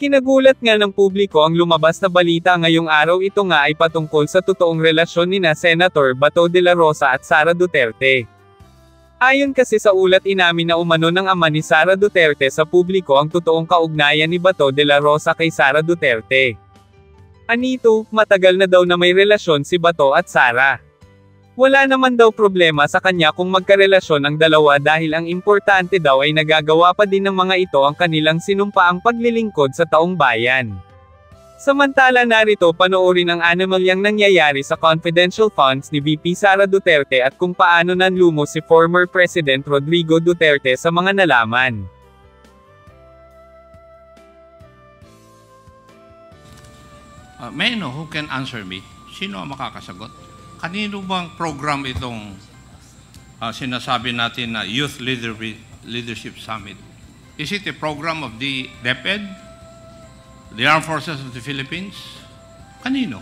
Ikinagulat nga ng publiko ang lumabas na balita ngayong araw. Ito nga ay patungkol sa totoong relasyon nina Senator Bato de la Rosa at Sara Duterte. Ayon kasi sa ulat, inamin na umano ng ama ni Sara Duterte sa publiko ang totoong kaugnayan ni Bato de la Rosa kay Sara Duterte. Anito, matagal na daw na may relasyon si Bato at Sara. Wala naman daw problema sa kanya kung magkarelasyon ang dalawa dahil ang importante daw ay nagagawa pa din ng mga ito ang kanilang sinumpaang paglilingkod sa taong bayan. Samantala, narito panoorin ang anomalyang nangyayari sa confidential funds ni VP Sara Duterte at kung paano nanlumo si former President Rodrigo Duterte sa mga nalaman. May I know who can answer me? Sino ang makakasagot? Kanino bang program itong sinasabi natin na Youth Leadership Summit? Is it a program of the DepEd? The Armed Forces of the Philippines? Kanino?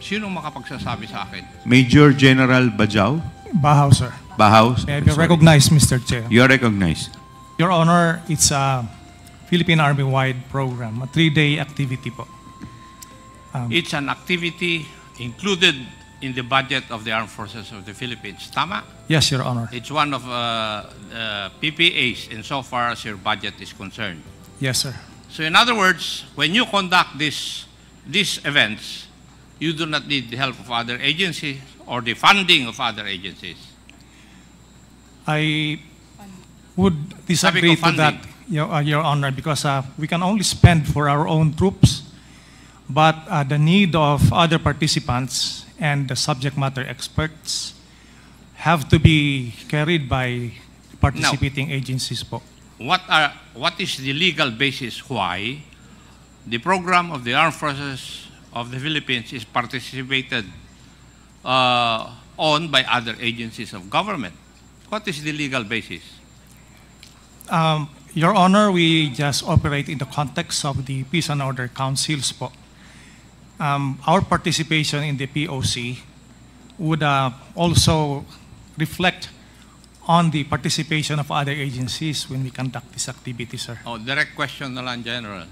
Sino makapagsasabi sa akin? Major General Bajau? Bahaw, sir. Bahaw? May I be recognized, Mr. Chair? You are recognized. Your Honor, it's a Philippine Army-wide program, a 3-day activity po. It's an activity included in the budget of the Armed Forces of the Philippines. Tama? Yes, Your Honor. It's one of PPAs insofar as your budget is concerned. Yes, sir. So in other words, when you conduct these events, you do not need the help of other agencies or the funding of other agencies. I would disagree to that, Your Honor, because we can only spend for our own troops, but the need of other participants and the subject matter experts have to be carried by participating agencies po. What is the legal basis why the program of the Armed Forces of the Philippines is participated on by other agencies of government? What is the legal basis? Your Honor, we just operate in the context of the Peace and Order Councils po. Our participation in the POC would also reflect on the participation of other agencies when we conduct this activity, sir. Oh, direct question na lang, General.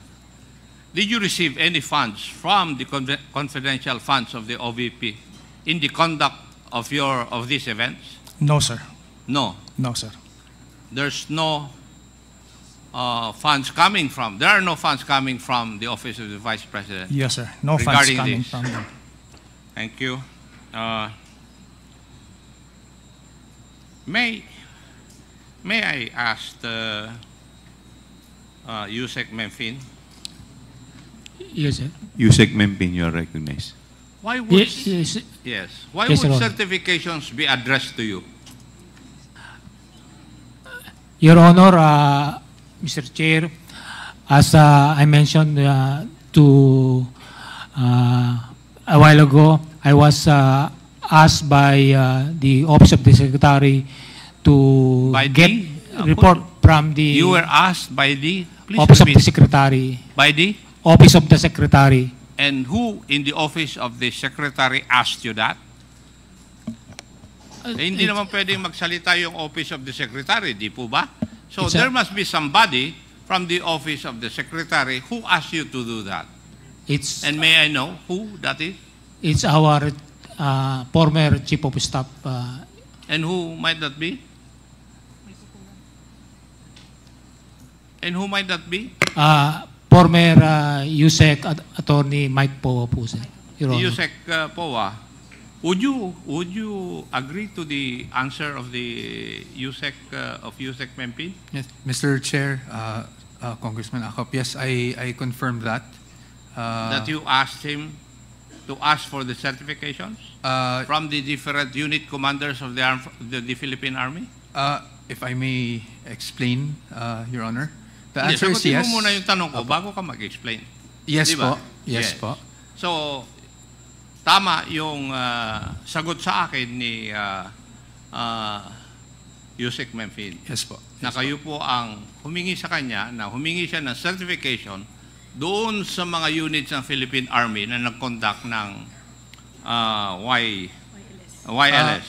Did you receive any funds from the confidential funds of the OVP in the conduct of these events? No, sir. No. No, sir. There's no funds coming from. There are no funds coming from the Office of the Vice President. Yes, sir. No funds coming from them. Thank you. May I ask Yusek Memphine? Yes, sir. Yusek Memphine, you are recognized. Why would Yes. Why Yes, would Your Honor. certifications be addressed to you? Your Honor, Mr. Chair, as I mentioned a while ago, I was asked by the Office of the Secretary to get report from the You were asked by the Office of the Secretary. by the Office of the Secretary. and who in the Office of the Secretary asked you that? Hindi naman pwedeng magsalita yung Office of the Secretary, di po ba? So there must be somebody from the Office of the Secretary who asked you to do that. And may I know who that is? It's our former Chief of Staff. And who might that be? And who might that be? Former USEC Attorney Mike Poa po, sir. Your Honor. Yusek Poa, would you agree to the answer of the Yusek Memphine? Yes, Mr. Chair, Congressman Acop, yes, I confirm that. That you asked him to ask for the certifications from the different unit commanders of the Philippine Army? If I may explain, Your Honor, the Yes, answer is yes. mo muna yung tanong ko bago ka mag-explain. Yes Diba? po. Yes po. So, tama yung sagot sa akin ni Yusek Memphine. Yes po. Na kayo po ang humingi sa kanya na humingi siya ng certification doon sa mga units ng Philippine Army na nag-conduct ng YLS.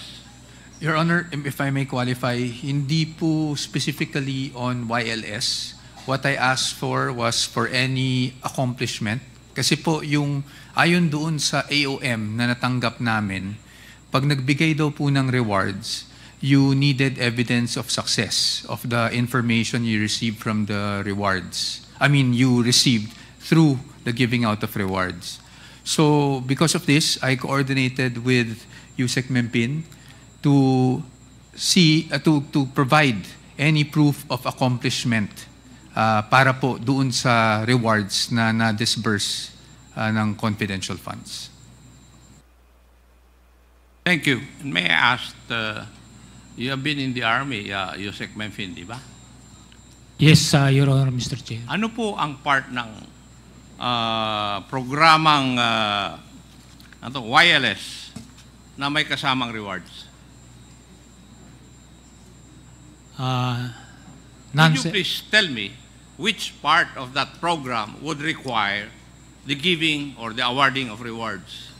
Your Honor, if I may qualify, hindi po specifically on YLS. what I asked for was for any accomplishment. Kasi po yung ayon doon sa AOM na natanggap namin, pag nagbigay daw po ng rewards, you needed evidence of success of the information you received from the rewards. You received through the giving out of rewards. So because of this, I coordinated with Yusek Mempin to provide any proof of accomplishment para po doon sa rewards na na-disburse ng confidential funds. Thank you. And may I ask, you have been in the Army, Yusek Mempin, di ba? Yes, Your Honor, Mr. Chair. Ano po ang part ng programang wireless na may kasamang rewards? Could you please tell me which part of that program would require the giving or the awarding of rewards?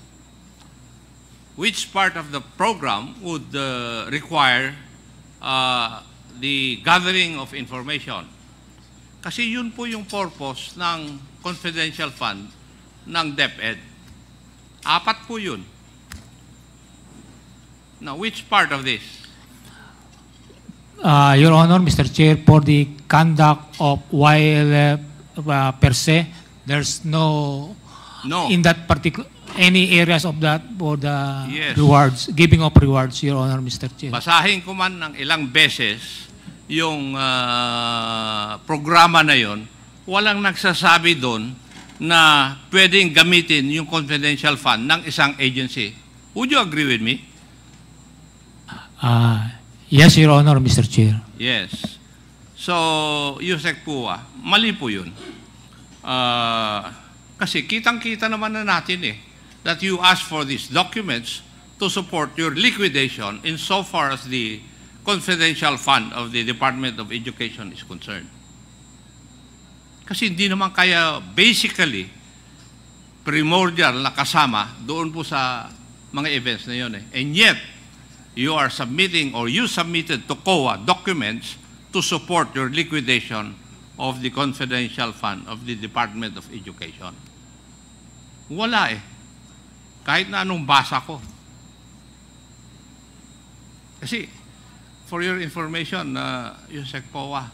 Which part of the program would require the gathering of information? Kasi yun po yung purpose ng confidential fund ng DepEd. 4 po yun. Now, which part of this? Your Honor, Mr. Chair, for the conduct of YLF per se, there's no in that particular any areas of that for the rewards, giving of rewards, Your Honor, Mr. Chair. Basahin ko man ng ilang beses yung programa na yon, walang nagsasabi doon na pwedeng gamitin yung confidential fund ng isang agency. Would you agree with me? Yes, Your Honor, Mr. Chair. Yes. So, Yusek po, mali po yun. Kasi kitang-kita naman na natin that you ask for these documents to support your liquidation insofar as the confidential fund of the Department of Education is concerned. Kasi hindi naman kaya basically primordial na kasama doon po sa mga events na yun. And yet, you are submitting or you submitted to COA documents to support your liquidation of the confidential fund of the Department of Education. Wala Kahit na anong basa ko. Kasi, for your information, Yusek Powa,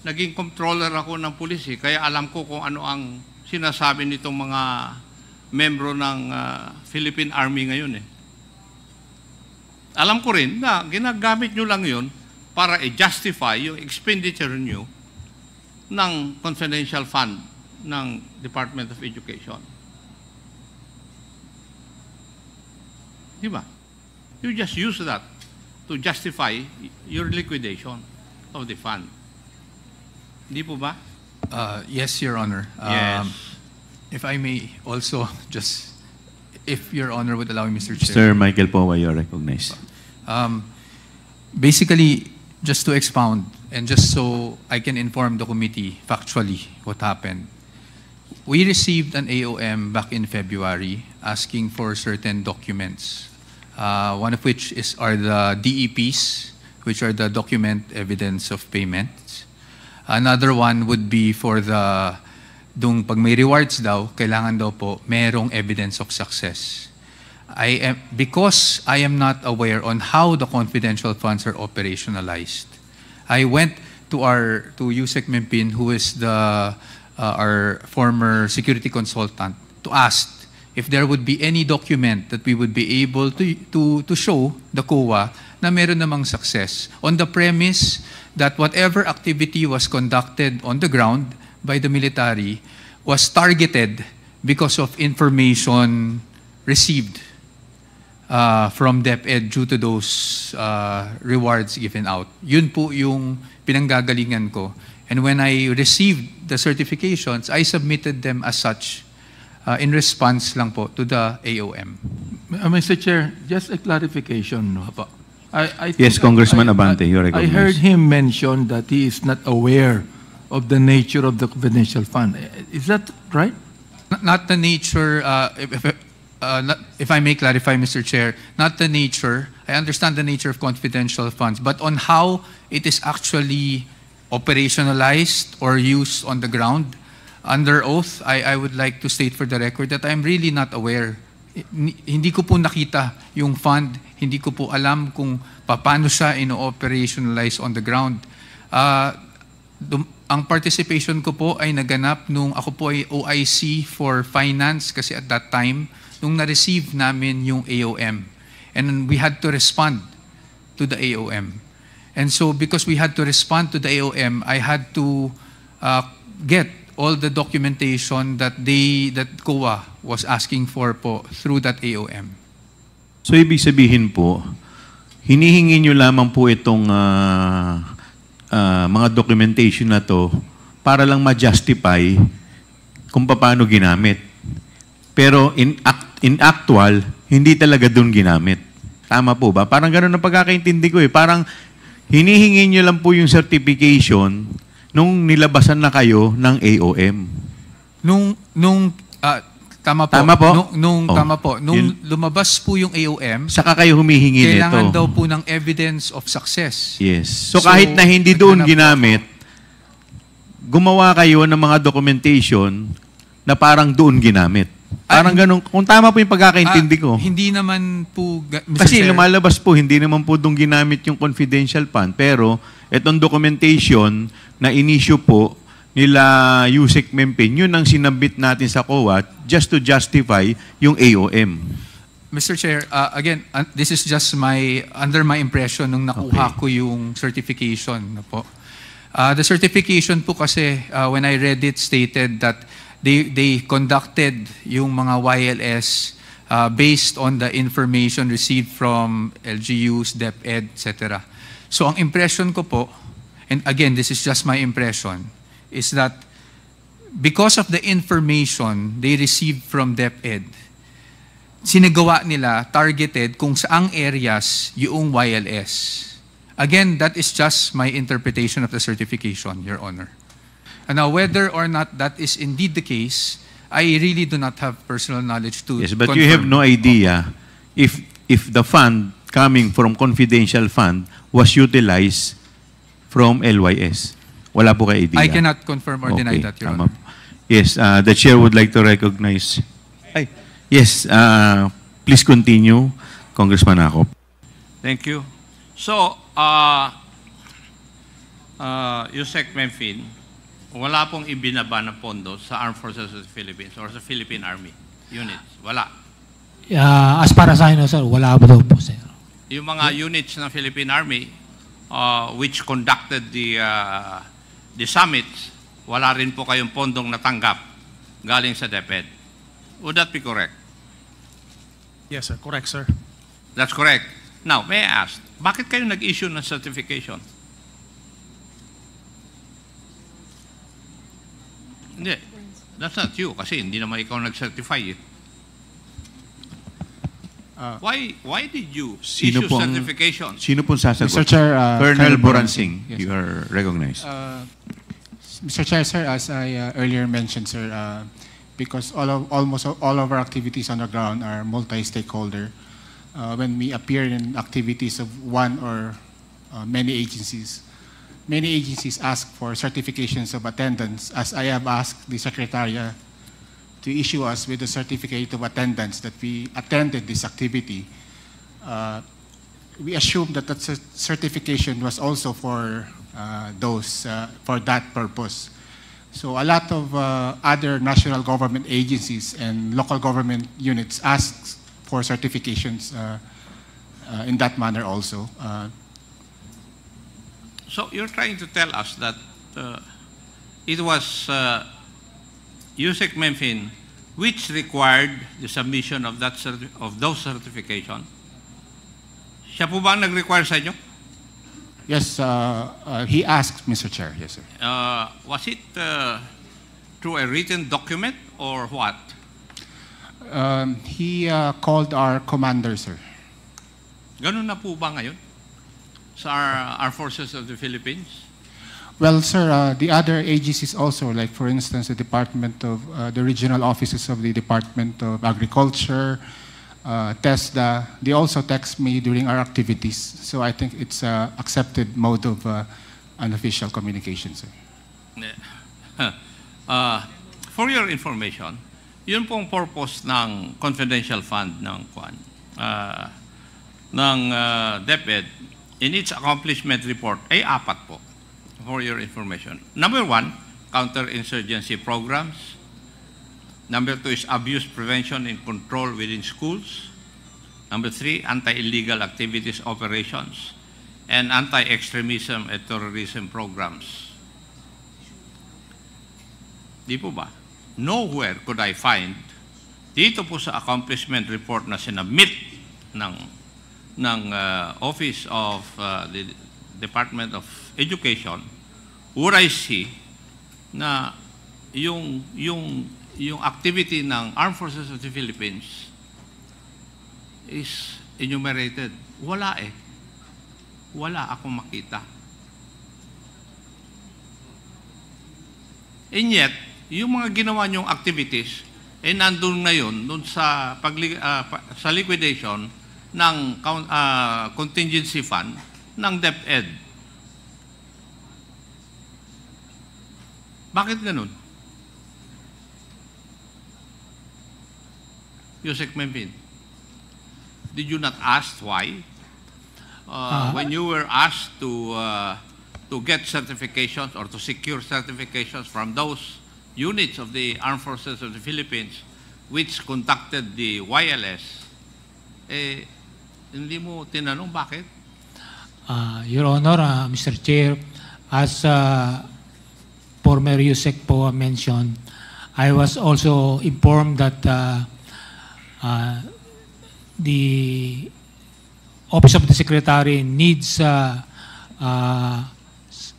naging controller ako ng pulis kaya alam ko kung ano ang sinasabi nitong mga membro ng Philippine Army ngayon Alam ko rin na ginagamit nyo lang yun para i-justify yung expenditure nyo ng confidential fund ng Department of Education. Di ba? You just use that to justify your liquidation of the fund. Di po ba? Yes, Your Honor. Yes. If I may also just, if Your Honor would allow me, Mr. Chair. Sir Michael Powa, you are recognized. Basically, just to expound and just so I can inform the committee factually what happened. We received an AOM back in February asking for certain documents. One of which are the DEPs, which are the document evidence of payments. Another one would be for the, pag may rewards daw, kailangan daw po merong evidence of success. Because I am not aware on how the confidential funds are operationalized, I went to Yusek Mempin, who is our former security consultant, to ask if there would be any document that we would be able to show the COA na meron namang success, on the premise that whatever activity was conducted on the ground by the military was targeted because of information received from DepEd due to those rewards given out. Yun po yung pinanggagalingan ko. And when I received the certifications, I submitted them as such in response lang po to the AOM. Mr. Chair, just a clarification. Yes, Congressman Abante, you're recognized. I heard him mention that he is not aware of the nature of the confidential fund. Is that right? Not the nature, if I may clarify, Mr. Chair, not the nature. I understand the nature of confidential funds, but on how it is actually operationalized or used on the ground. Under oath, I would like to state for the record that I'm really not aware. Hindi ko po nakita yung fund, hindi ko po alam kung paano siya ino-operationalize on the ground. Ang participation ko po ay naganap nung ako po ay OIC for finance kasi at that time, nung na-receive namin yung AOM. And we had to respond to the AOM. And so because we had to respond to the AOM, I had to get all the documentation that COA was asking for po through that AOM. So ibig sabihin po, hinihingi nyo lamang po itong mga documentation na to para lang ma-justify kung paano ginamit. Pero in actual, hindi talaga doon ginamit. Tama po ba? Parang gano'n ang pagkakaintindi ko eh. Parang hinihingi nyo lang po yung certification nung nilabasan na kayo ng AOM. Tama po. Tama po? Tama po. Nung lumabas po yung AOM, saka kayo humihingi nito. Kailangan daw po ng evidence of success. Yes. So kahit na hindi doon ginamit, gumawa kayo ng mga documentation na parang doon ginamit. Parang ganun. Kung tama po yung pagkakaintindi ko. Hindi naman po, Mr. Kasi Chair, lumalabas po, hindi naman po doon ginamit yung confidential fund. Pero itong documentation na in-issue po nila Yusek Mempin, yun ang sinabit natin sa COA just to justify yung AOM. Mr. Chair, again, this is just under my impression nung nakuha ko yung certification. Po. The certification po kasi, when I read it, stated that they conducted yung mga YLS based on the information received from LGUs, DepEd, etc. So ang impression ko po, and again, this is just my impression, is that because of the information they received from DepEd, sinagawa nila, targeted kung saang areas yung YLS. Again, that is just my interpretation of the certification, Your Honor. And now, whether or not that is indeed the case, I really do not have personal knowledge to Yes, but confirm. you have no idea if the fund coming from confidential fund was utilized from LYS. Wala po kayo idea. I cannot confirm or deny that, Your Honor. Yes, the chair would like to recognize. Yes, please continue, Congressman Acop. Thank you. So, Yusek Mempin, wala pong ibinaba na pondo sa Armed Forces of the Philippines or sa Philippine Army units. Wala. As far as I know, sir, wala po daw po, sir. Yung mga units ng Philippine Army which conducted the summits, wala rin po kayong pondong natanggap galing sa DepEd. Would that be correct? Yes, sir. Correct, sir. That's correct. Now, may I ask, bakit kayo nag-issue ng certification? Hindi. That's not you kasi hindi naman ikaw nag-certify it. Why did you issue certification? Sino pong sasagot? Mr. Chair, Colonel Colonel Boransing, Yes, you are recognized. Mr. Chair, sir, as I earlier mentioned, sir, because almost all of our activities on the ground are multi-stakeholder. When we appear in activities of one or many agencies ask for certifications of attendance, as I have asked the Secretariat to issue us with a certificate of attendance that we attended this activity. We assume that that certification was also for for that purpose. So a lot of other national government agencies and local government units ask for certifications in that manner also. So you're trying to tell us that it was Yusek Mempin which required the submission of those certifications? Siya po ba ang nag-require sa inyo? Yes, he asked, Mr. Chair. Yes, sir. Was it through a written document or what? He called our commander, sir. Ganun na po ba ngayon sa Armed Forces of the Philippines? Well, sir, the other agencies also, like for instance, the Department of, the regional offices of the Department of Agriculture, TESDA, they also text me during our activities. So I think it's an accepted mode of unofficial communication, sir. For your information, yun pong purpose ng confidential fund ng DepEd in its accomplishment report ay 4 po. For your information. Number 1, counterinsurgency programs. Number 2 is abuse prevention and control within schools. Number 3, anti-illegal activities operations and anti-extremism and terrorism programs. Di po ba? Nowhere could I find dito po sa accomplishment report na sinabmit ng Office of the Department of Education would I see na yung activity ng Armed Forces of the Philippines is enumerated. Wala eh. Wala akong makita. And yet, yung mga ginawa niyong activities, nandun ngayon dun sa, sa liquidation ng contingency fund ng DepEd. Bakit ganun? Yusek Mempin, did you not ask why? When you were asked to get certifications or to secure certifications from those units of the Armed Forces of the Philippines which conducted the YLS, hindi mo tinanong bakit? Your Honor, Mr. Chair, as former Yusek po mentioned, I was also informed that the Office of the Secretary needs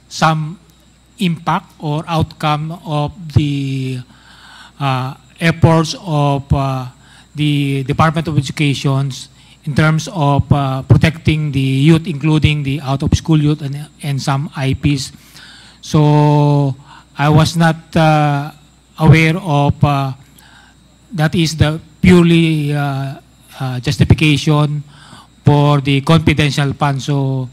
some impact or outcome of the efforts of the Department of Education in terms of protecting the youth, including the out-of-school youth and some IPs. So I was not aware of that is the purely justification for the confidential fund. So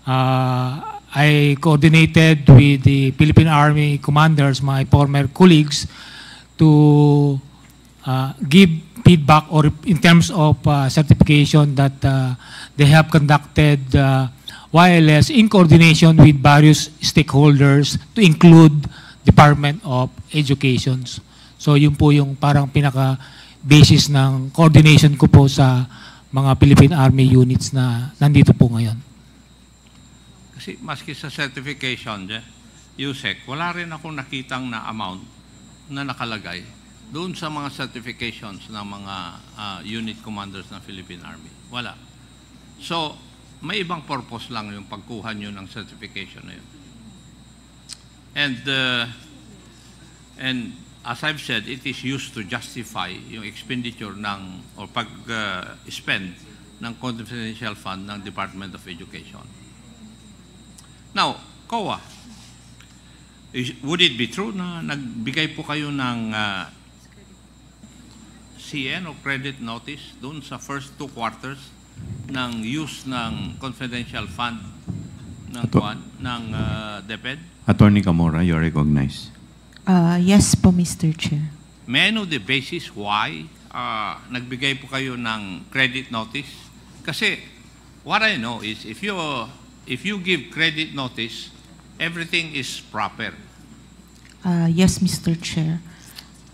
I coordinated with the Philippine Army commanders, my former colleagues, to give feedback or in terms of certification that they have conducted YLS in coordination with various stakeholders to include Department of Education. So yun po yung parang pinaka-basis ng coordination ko po sa mga Philippine Army units na nandito po ngayon. Kasi maski sa certification, Yusek, wala rin akong nakitang na amount na nakalagay doon sa mga certifications ng mga unit commanders ng Philippine Army. Wala. So, may ibang purpose lang yung pagkuha nyo ng certification na yun. And as I've said, it is used to justify yung expenditure ng, or pag-spend ng confidential fund ng Department of Education. Now, COA, would it be true na nagbigay po kayo ng CN o credit notice doon sa first 2 quarters ng use ng confidential fund ng DepEd? Attorney Camora, you are recognized. Yes po, Mr. Chair. May I know the basis why nagbigay po kayo ng credit notice? Kasi what I know is if you give credit notice, everything is proper. Yes, Mr. Chair.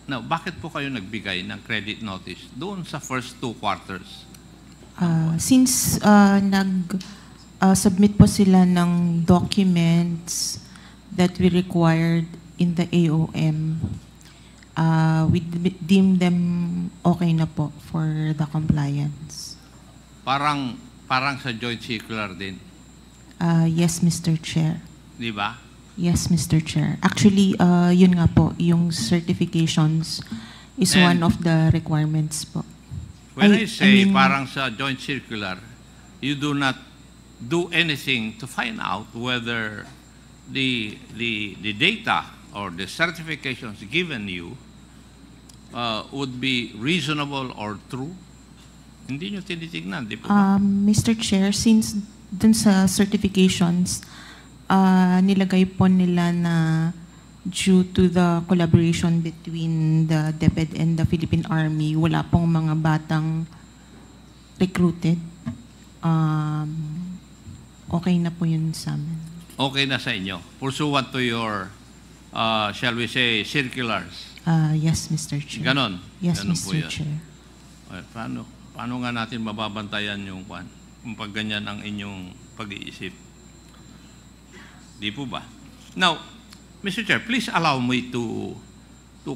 Now, bakit po kayo nagbigay ng credit notice doon sa first 2 quarters? Since nag-submit po sila ng documents that we required in the AOM, we deem them okay na po for the compliance. Parang sa joint circular din. Yes, Mr. Chair. Di ba? Yes, Mr. Chair. Actually, yun nga po, yung certifications is one of the requirements po. When I say parang sa joint circular, you do not do anything to find out whether the data or the certifications given you would be reasonable or true? Hindi nyo tinitignan, di po ba? Mr. Chair, since dun sa certifications, nilagay po nila na due to the collaboration between the DepEd and the Philippine Army, wala pong mga batang recruited. Okay na po yun sa amin. Okay na sa inyo. Pursuant to your, shall we say, circulars. Yes, Mr. Chair. Ganon. Yes, Ganon po Mr. yan. Chair. Paano nga natin mababantayan yung kung pag ganyan ang inyong pag-iisip? Di po ba? Now, Mr. Chair, please allow me to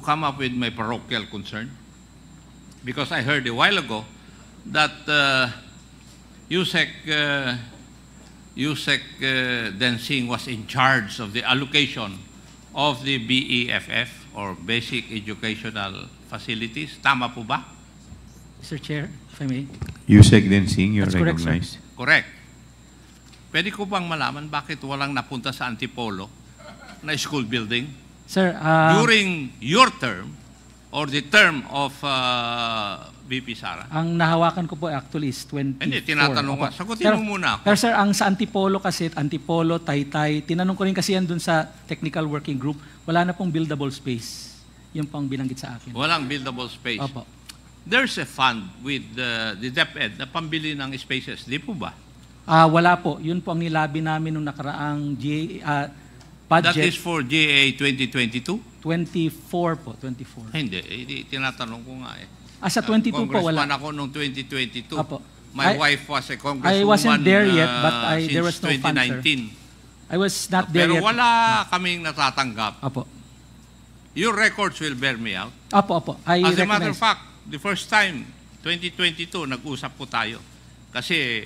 come up with my parochial concern. Because I heard a while ago that Yusek Densing was in charge of the allocation of the BEFF or Basic Educational Facilities. Tama po ba? Mr. Chair, if I may. Yusek Densing, you're That's correct, recognized. Correct. Pwede ko bang malaman bakit walang napunta sa Antipolo na school building? Sir, during your term or the term of VP Sara? Ang nahawakan ko po actually is 24. Hindi, tinatanong ko. Sagutin mo muna ako. Pero sir, ang sa Antipolo kasi, Antipolo, Taytay, tinanong ko rin kasi yan dun sa technical working group, wala na pong buildable space. Yun pang binanggit sa akin. Walang buildable space. Opo. There's a fund with the DepEd na pambili ng spaces. Di po ba? Wala po. Yun po ang nilabi namin nung nakaraang budget. That is for GA 2022? 24 po, 24. Hindi, tinatanong ko nga eh. Sa 22 po, wala. Congressman ako noong 2022. Apo. My wife was a congresswoman I wasn't there yet, but there was no 2019. fund, sir. I was not there yet. Pero wala kaming natatanggap. Apo. Your records will bear me out. Apo. As a matter of fact, the first time, 2022, nag-usap po tayo. Kasi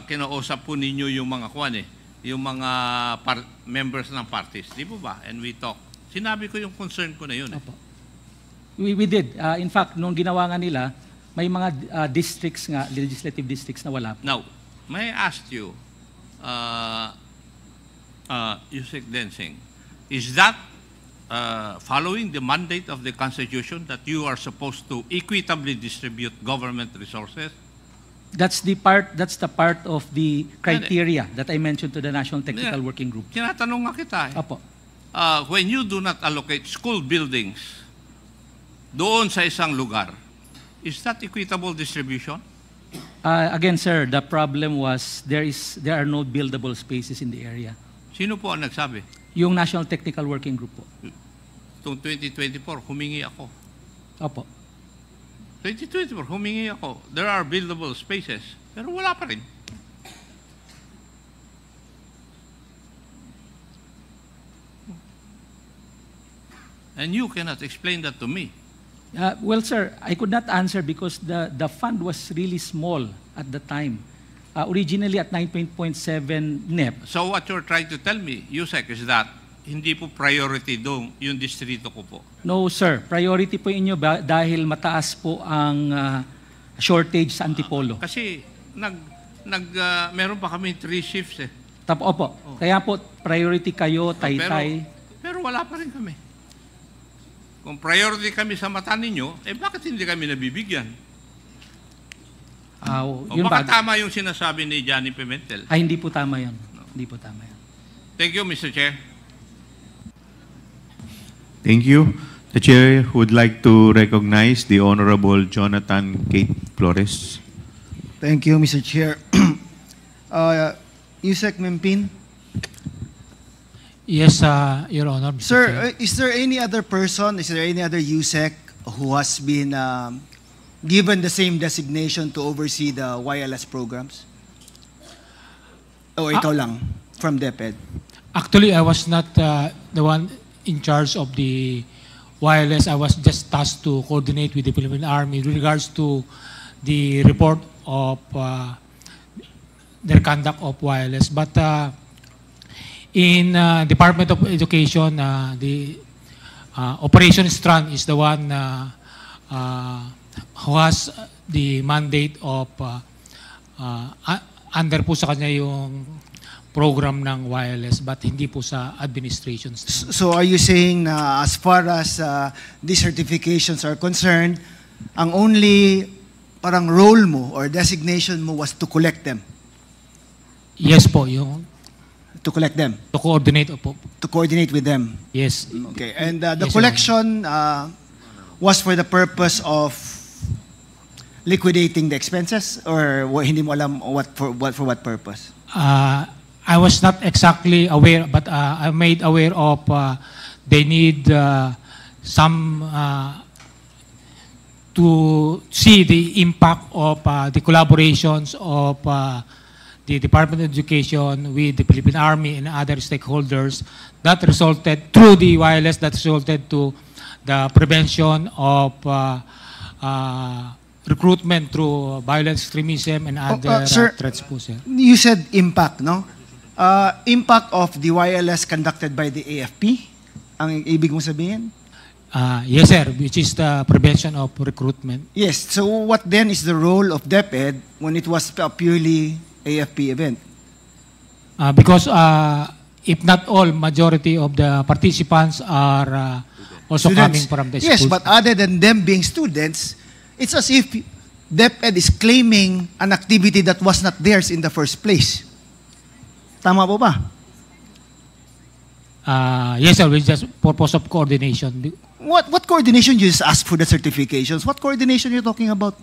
kinausap po ninyo yung mga yung mga members ng parties. Di po ba? And we talk. Sinabi ko yung concern ko na yun. Apo. We did. In fact, nung ginawa nga nila, may mga districts nga, legislative districts na wala. Now, may I ask you, Yusek Densing, is that following the mandate of the Constitution that you are supposed to equitably distribute government resources? That's the part of the criteria that I mentioned to the National Technical Working Group. Tinatanong nga kita eh. Apo. When you do not allocate school buildings doon sa isang lugar, is that equitable distribution? Again, sir, the problem was there are no buildable spaces in the area. Sino po ang nagsabi? Yung National Technical Working Group po. Itong 2024, humingi ako. Opo. 2024, humingi ako. There are buildable spaces, pero wala pa rin. And you cannot explain that to me. Well, sir, I could not answer because the fund was really small at the time. Originally at 9.7 NEP. So what you're trying to tell me, Yusek, is that hindi po priority doon yung distrito ko po? No, sir. Priority po inyo dahil mataas po ang shortage sa Antipolo. Kasi meron pa kami 3 shifts eh. Opo. Kaya po priority kayo, Taytay. Pero wala pa rin kami. Kung priority kami sa mata ninyo, bakit hindi kami nabibigyan? Baka tama yung sinasabi ni Johnny Pimentel. Hindi po tama yan. No. Hindi po tama yan. Thank you, Mr. Chair. Thank you. The Chair would like to recognize the Honorable Jonathan Kate Flores. Thank you, Mr. Chair. Yusek Mempin. Yes, Your Honor. Mr. Sir, Chair. is there any other person, is there any other Yusek who has been given the same designation to oversee the YLS programs? O ikaw lang, from DepEd? Actually, I was not the one in charge of the wireless. I was just tasked to coordinate with the Philippine Army with regards to the report of their conduct of wireless. But in Department of Education, the Operations Strand is the one who has the mandate of under po sa kanya yung program ng wireless, but hindi po sa administration. So are you saying na as far as these certifications are concerned, ang only parang role mo or designation mo was to collect them? Yes po, yung To collect them? To coordinate po. To coordinate with them? Yes. Okay. And the Yes, collection was for the purpose of liquidating the expenses, or hindi mo alam for what purpose? I was not exactly aware, but I'm made aware of they need some to see the impact of the collaborations of the Department of Education with the Philippine Army and other stakeholders that resulted through the wireless, that resulted to the prevention of recruitment through violent extremism and other sir, threats po, sir. You said impact, no? Impact of the wireless conducted by the AFP? Ang ibig mo sabihin? Yes, sir, which is the prevention of recruitment. Yes. So what then is the role of DepEd when it was a purely AFP event? Because if not all, majority of the participants are also Students. coming from the Yes, schools. but other than them being students, it's as if DepEd is claiming an activity that was not theirs in the first place. Tama po ba? Yes, sir, with just purpose of coordination. What coordination? You just ask for the certifications. What coordination are you talking about?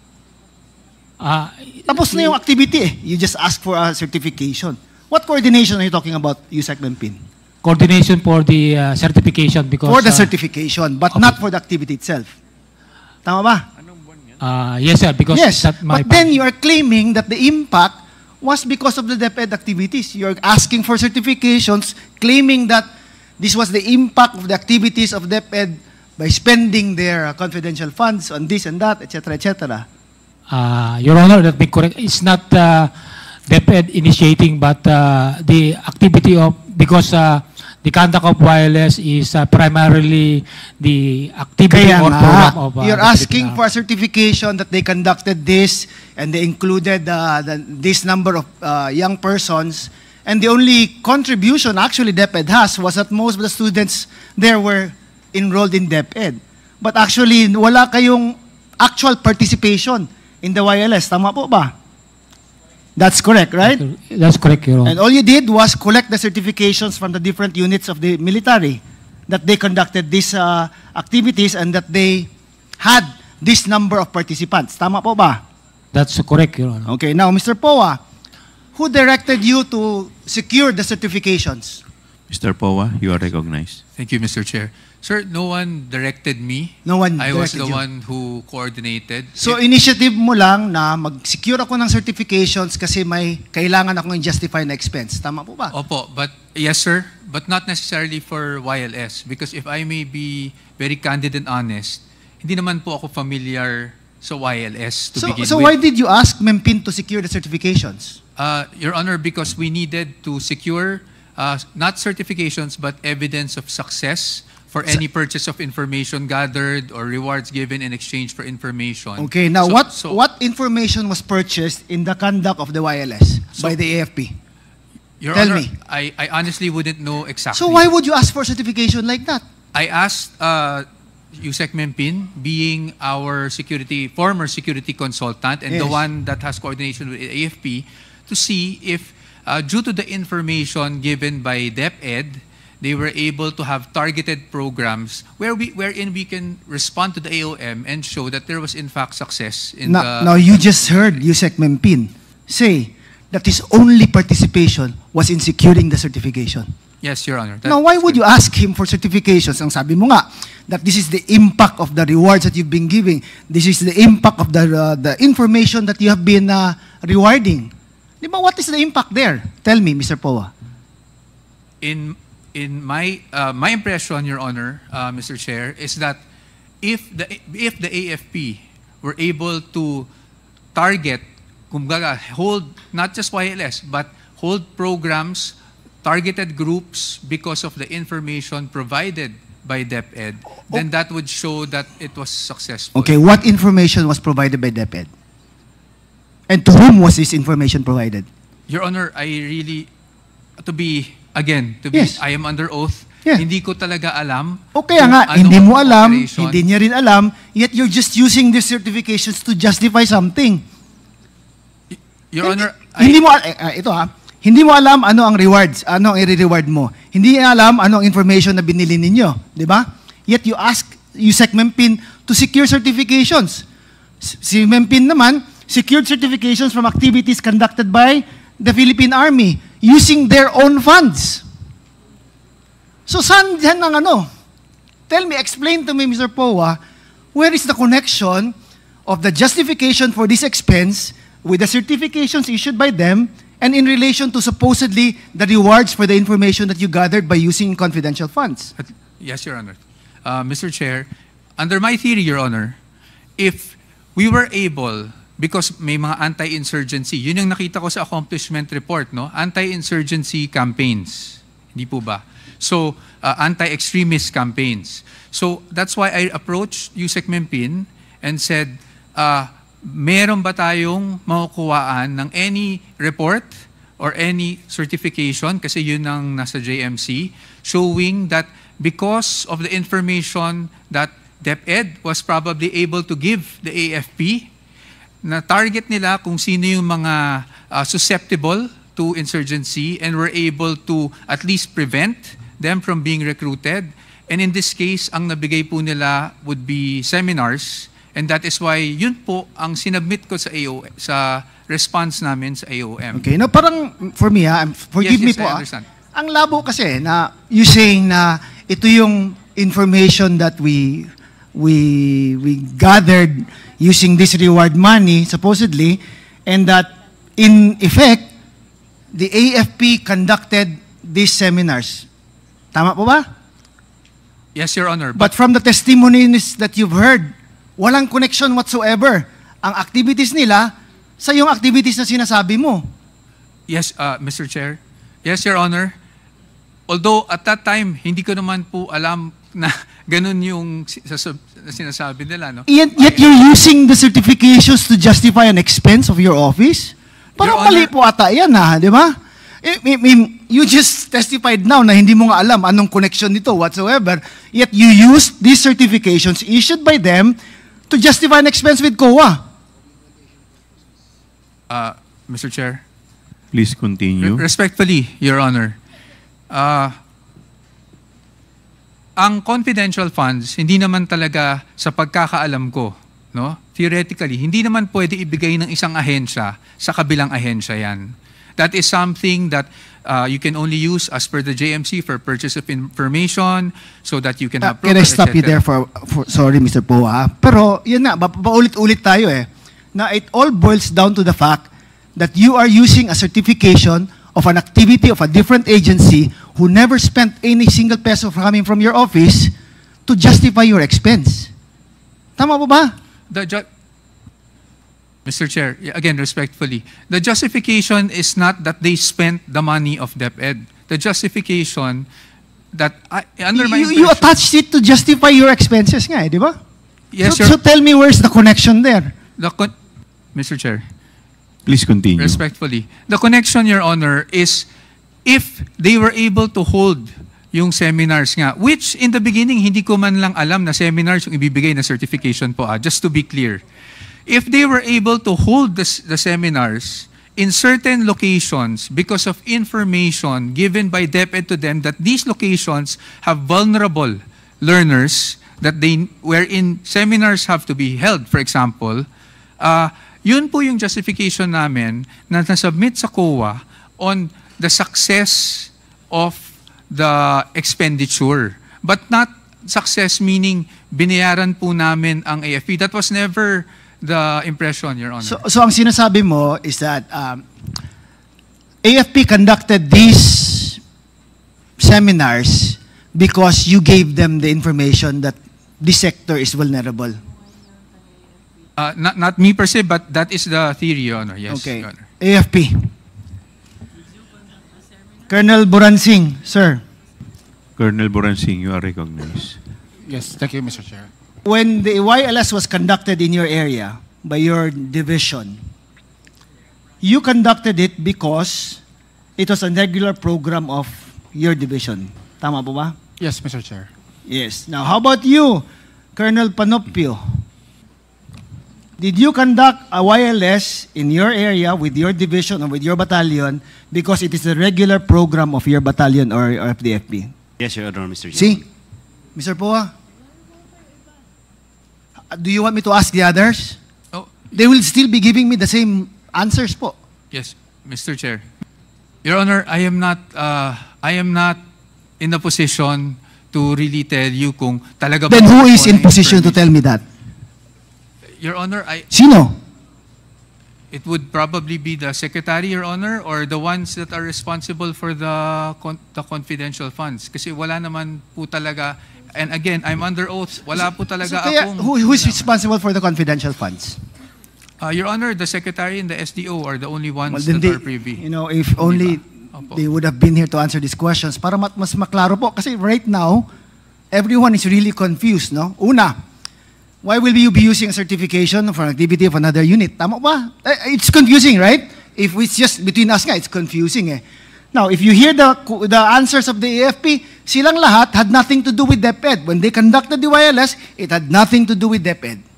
Tapos na yung activity eh. You just ask for a certification. What coordination are you talking about, Yusek Mempin? Coordination for the certification because... For the certification, but okay. not for the activity itself. Tama ba? Yes, sir, because... Yes, that my but then you are claiming that the impact was because of the DepEd activities. You're asking for certifications, claiming that this was the impact of the activities of DepEd by spending their confidential funds on this and that, etc., etc. Your Honor, that be correct. It's not DepEd initiating, but the activity of, because the conduct of wireless is primarily the activity Kaya or program of... you're asking for a certification that they conducted this and they included this number of young persons, and the only contribution actually DepEd has was that most of the students there were enrolled in DepEd. But actually, wala kayong actual participation in the wireless. Tama po ba? That's correct, right? That's correct, Your Honor. And all you did was collect the certifications from the different units of the military that they conducted these activities and that they had this number of participants. Tama po ba? That's correct, Your Honor. Okay, now, Mr. Poa, who directed you to secure the certifications? Mr. Poa, you are recognized. Thank you, Mr. Chair. Sir, no one directed me. No one I was directed the you. one who coordinated. So, initiative mo lang na mag-secure ako ng certifications kasi may kailangan akong justify na expense. Tama po ba? Opo, but yes, sir, but not necessarily for YLS. Because if I may be very candid and honest, hindi naman po ako familiar sa YLS to begin so with. why did you ask Mempin to secure the certifications? Your Honor, because we needed to secure not certifications but evidence of success for any purchase of information gathered or rewards given in exchange for information. Okay, now what information was purchased in the conduct of the wireless by the AFP? Your Tell Honor, me. I honestly wouldn't know exactly. So why would you ask for certification like that? I asked Yusek Mempin, being our former security consultant and the Yes. one that has coordination with AFP, to see if due to the information given by DepEd, they were able to have targeted programs wherein we can respond to the AOM and show that there was in fact success in Now you just heard Yusek Mempin say that his only participation was in securing the certification. Yes, Your Honor. Now, why would you ask him for certifications? Ang sabi mo nga, that this is the impact of the rewards that you've been giving. This is the impact of the information that you have been rewarding. Di ba, what is the impact there? Tell me, Mr. Poa. In my impression, Your Honor, Mr. Chair, is that if the AFP were able to target, kumbaga, hold not just YLS but hold programs, targeted groups because of the information provided by DepEd, then that would show that it was successful. Okay, what information was provided by DepEd? And to whom was this information provided? Your Honor, I really, Yes. I am under oath. Yeah. Hindi ko talaga alam. O kaya nga, kung hindi anong mo alam, operation. hindi niya rin alam, yet you're just using these certifications to justify something. Your Honor, hindi mo, ito Hindi mo alam ano ang rewards, ano ang i-reward mo. Hindi alam ano ang information na binili ninyo, di ba? Yet you ask USEC Mempin to secure certifications. Si Mempin naman, secured certifications from activities conducted by the Philippine Army using their own funds. So saan dyan ang ano? Tell me, explain to me, Mr. Poa, where is the connection of the justification for this expense with the certifications issued by them and in relation to supposedly the rewards for the information that you gathered by using confidential funds? Yes, Your Honor. Mr. Chair, under my theory, Your Honor, if we were able, because may mga anti-insurgency, yun yung nakita ko sa accomplishment report, no? Anti-insurgency campaigns. Hindi po ba? So, anti-extremist campaigns. So, that's why I approached USEC Mempin and said, meron ba tayong makukuhaan ng any report or any certification, kasi yun ang nasa JMC, showing that because of the information that DepEd was probably able to give the AFP, na target nila kung sino yung mga susceptible to insurgency and were able to at least prevent them from being recruited. And in this case, ang nabigay po nila would be seminars. And that is why yun po ang sinubmit ko sa sa response namin sa AOM. Okay, no, parang for me, forgive me po, I understand. ang labo kasi na you saying na ito yung information that we gathered using this reward money, supposedly, and that in effect, the AFP conducted these seminars. Tama po ba? Yes, Your Honor. But from the testimonies that you've heard, walang connection whatsoever ang activities nila sa yung activities na sinasabi mo. Yes, Mr. Chair. Yes, Your Honor. Although at that time, hindi ko naman po alam na ganun yung sinasabi nila. No? Yet you're using the certifications to justify an expense of your office? Parang mali po ata yan, di ba? You just testified now na hindi mo nga alam anong connection nito whatsoever, yet you used these certifications issued by them to justify an expense with COA. Mr. Chair. Please continue. Respectfully, Your Honor. Ang confidential funds, hindi naman talaga sa pagkakaalam ko, no? Theoretically, hindi naman pwede ibigay ng isang ahensya sa kabilang ahensya yan. That is something that you can only use as per the JMC for purchase of information so that you can have Can I stop you there for sorry, Mr. Poa? Pero yun na, paulit-ulit tayo na it all boils down to the fact that you are using a certification of an activity of a different agency who never spent any single peso coming from your office to justify your expense. Tama po ba? Mr. Chair, again, respectfully, the justification is not that they spent the money of DepEd. The justification that, under my you attached it to justify your expenses nga, di ba? Yes, so tell me where's the connection there? Mr. Chair. Please continue. Respectfully. The connection, Your Honor, is if they were able to hold yung seminars nga, which in the beginning, hindi ko man lang alam na seminars yung ibibigay na certification po, just to be clear. If they were able to hold the seminars in certain locations because of information given by DepEd to them that these locations have vulnerable learners that wherein seminars have to be held, for example, yun po yung justification namin na nasubmit sa COA on the success of the expenditure. But not success meaning binayaran po namin ang AFP. That was never the impression, Your Honor. So ang sinasabi mo is that AFP conducted these seminars because you gave them the information that this sector is vulnerable. Not me per se, but that is the theory, Your Honor. Yes, okay. Your Honor. AFP. Colonel Buransing, sir. Colonel Buransing, you are recognized. Yes, thank you, Mr. Chair. When the YLS was conducted in your area by your division, you conducted it because it was a regular program of your division. Tama po ba? Yes, Mr. Chair. Yes. Now, how about you, Colonel Panopio? Did you conduct a YLS in your area with your division or with your battalion because it is a regular program of your battalion or of the FP? Yes, Your Honor, Mr. Chairman. See? Mr. Poa? Do you want me to ask the others? Oh. They will still be giving me the same answers po. Yes, Mr. Chair. Your Honor, I am not in a position to really tell you kung talaga ba. Then who is in position to tell me that? Your Honor, Sino? it would probably be the Secretary, Your Honor, or the ones that are responsible for the confidential funds. Kasi wala naman po talaga, and again, I'm under oath, wala po talaga So kaya, akong. who is responsible for the confidential funds? Your Honor, the Secretary and the SDO are the only ones Well, then that they, are privy. you know, if only Opo. they would have been here to answer these questions para mas maklaro po. Kasi right now, everyone is really confused, no? Una, why will you be using a certification for an activity of another unit? Tama ba? It's confusing, right? If it's just between us nga, it's confusing eh. Now, if you hear the answers of the AFP, silang lahat had nothing to do with DepEd. When they conducted the YLS, it had nothing to do with DepEd.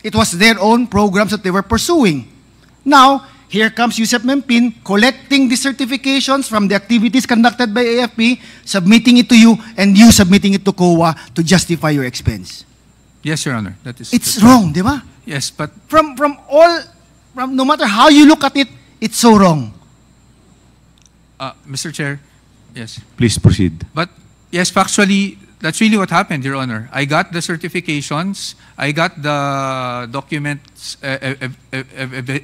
It was their own programs that they were pursuing. Now, here comes Yusef Mempin collecting the certifications from the activities conducted by AFP, submitting it to you, and you submitting it to COA to justify your expense. Yes, Your Honor. That's wrong, di ba? Yes, but From no matter how you look at it, it's so wrong. Mr. Chair, yes. Please proceed. But yes, factually, that's really what happened, Your Honor. I got the certifications, I got the documents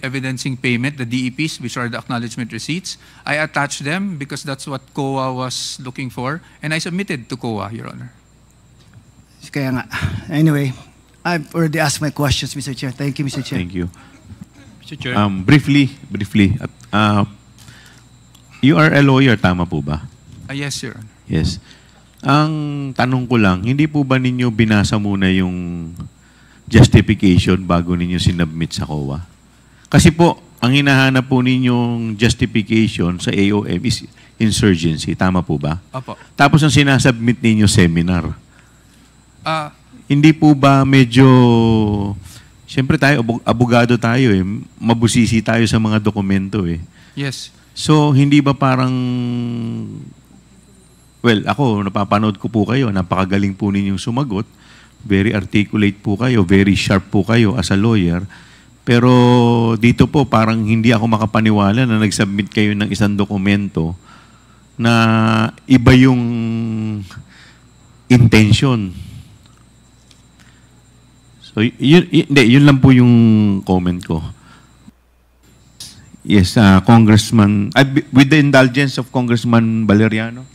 evidencing payment, the DEPs, which are the acknowledgement receipts. I attached them because that's what COA was looking for, and I submitted to COA, Your Honor. Kaya nga. Anyway, I've already asked my questions, Mr. Chair. Thank you, Mr. Chair. Thank you. Mr. Chair. Briefly, you are a lawyer, tama po ba? Yes, Your Honor. Yes. Ang tanong ko lang, hindi po ba ninyo binasa muna yung justification bago ninyo sinubmit sa COA? Kasi po, ang hinahanap po ninyong justification sa AOM is insurgency. Tama po ba? Opo. Tapos ang sinasubmit ninyo seminar. Hindi po ba medyo, siyempre tayo, abogado tayo eh, mabusisi tayo sa mga dokumento eh. Yes. So, hindi ba parang, well, ako, napapanood ko po kayo, napakagaling po ninyong sumagot, very articulate po kayo, very sharp po kayo as a lawyer, pero dito po parang hindi ako makapaniwala na nag-submit kayo ng isang dokumento na iba yung intention. So, yun lang po yung comment ko. Yes, Congressman, with the indulgence of Congressman Valeriano.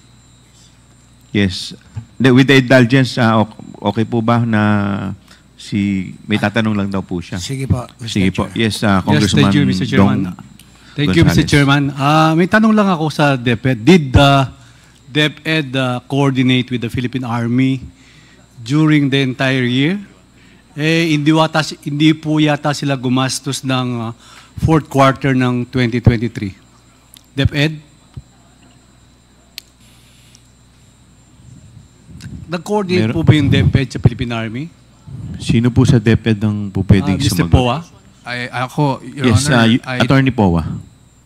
Yes. With the indulgence, okay po ba na may tatanong lang daw po siya? Sige po, Mr. Sige po. Chair. Yes, Congressman Yes, thank you, Mr. Chairman. Thank you, Mr. Chairman. May tanong lang ako sa DepEd. Did DepEd coordinate with the Philippine Army during the entire year? Hindi po yata sila gumastos ng fourth quarter ng 2023. DepEd? Nag-coordinate po ba yung DepEd sa Philippine Army? Sino po sa DepEd ang po pwedeng Mr. sumagot? Poa? Ako, Your Yes, Honor. Attorney Poa.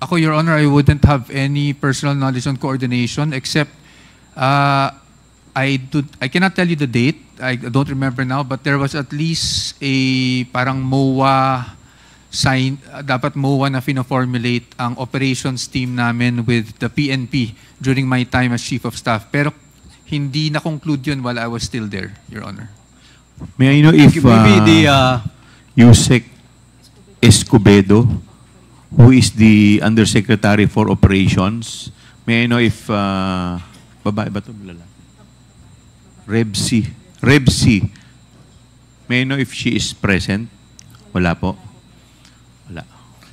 Ako, Your Honor, I wouldn't have any personal knowledge on coordination except I cannot tell you the date. I don't remember now, but there was at least a parang MOA sign, dapat MOA na fina-formulate ang operations team namin with the PNP during my time as Chief of Staff. Pero hindi na-conclude yun while I was still there, Your Honor. May I know if Yusek Escobedo, who is the Undersecretary for Operations, may I know if babae ba ito? Rebsi. May I know if she is present? Wala po.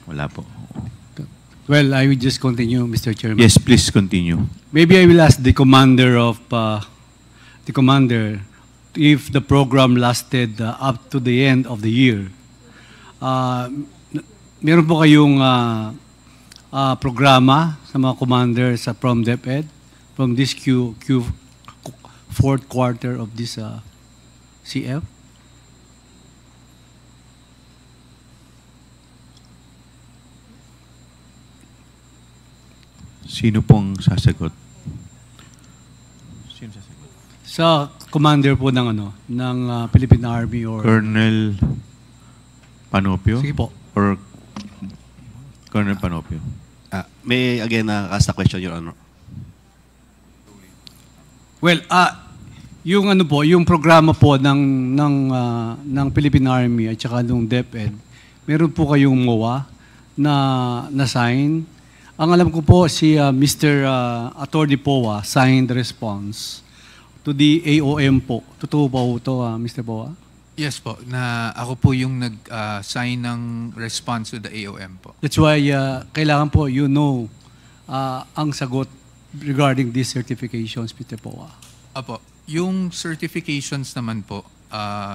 Wala po. Well, I will just continue, Mr. Chairman. Yes, please continue. Maybe I will ask the commander if the program lasted up to the end of the year. Meron po kayong programa sa mga commanders from DepEd from this fourth quarter of this CF? Sino pong sasagot? Sino sasagot? Sa commander po ng Philippine Army or Colonel Panopio? Sige po. Or Colonel Panopio? May again ask the question, Your Honor. Well, yung yung programa po ng Philippine Army at saka ng DepEd, meron po kayong MOA na sign. Ang alam ko po si Mr. Attorney Poa signed the response to the AOM po. Totoo ba ito, Mr. Poa? Yes po, na ako po yung nag-sign ng response to the AOM po. That's why kailangan po ang sagot regarding these certifications, Mr. Poa. Apo, yung certifications naman po,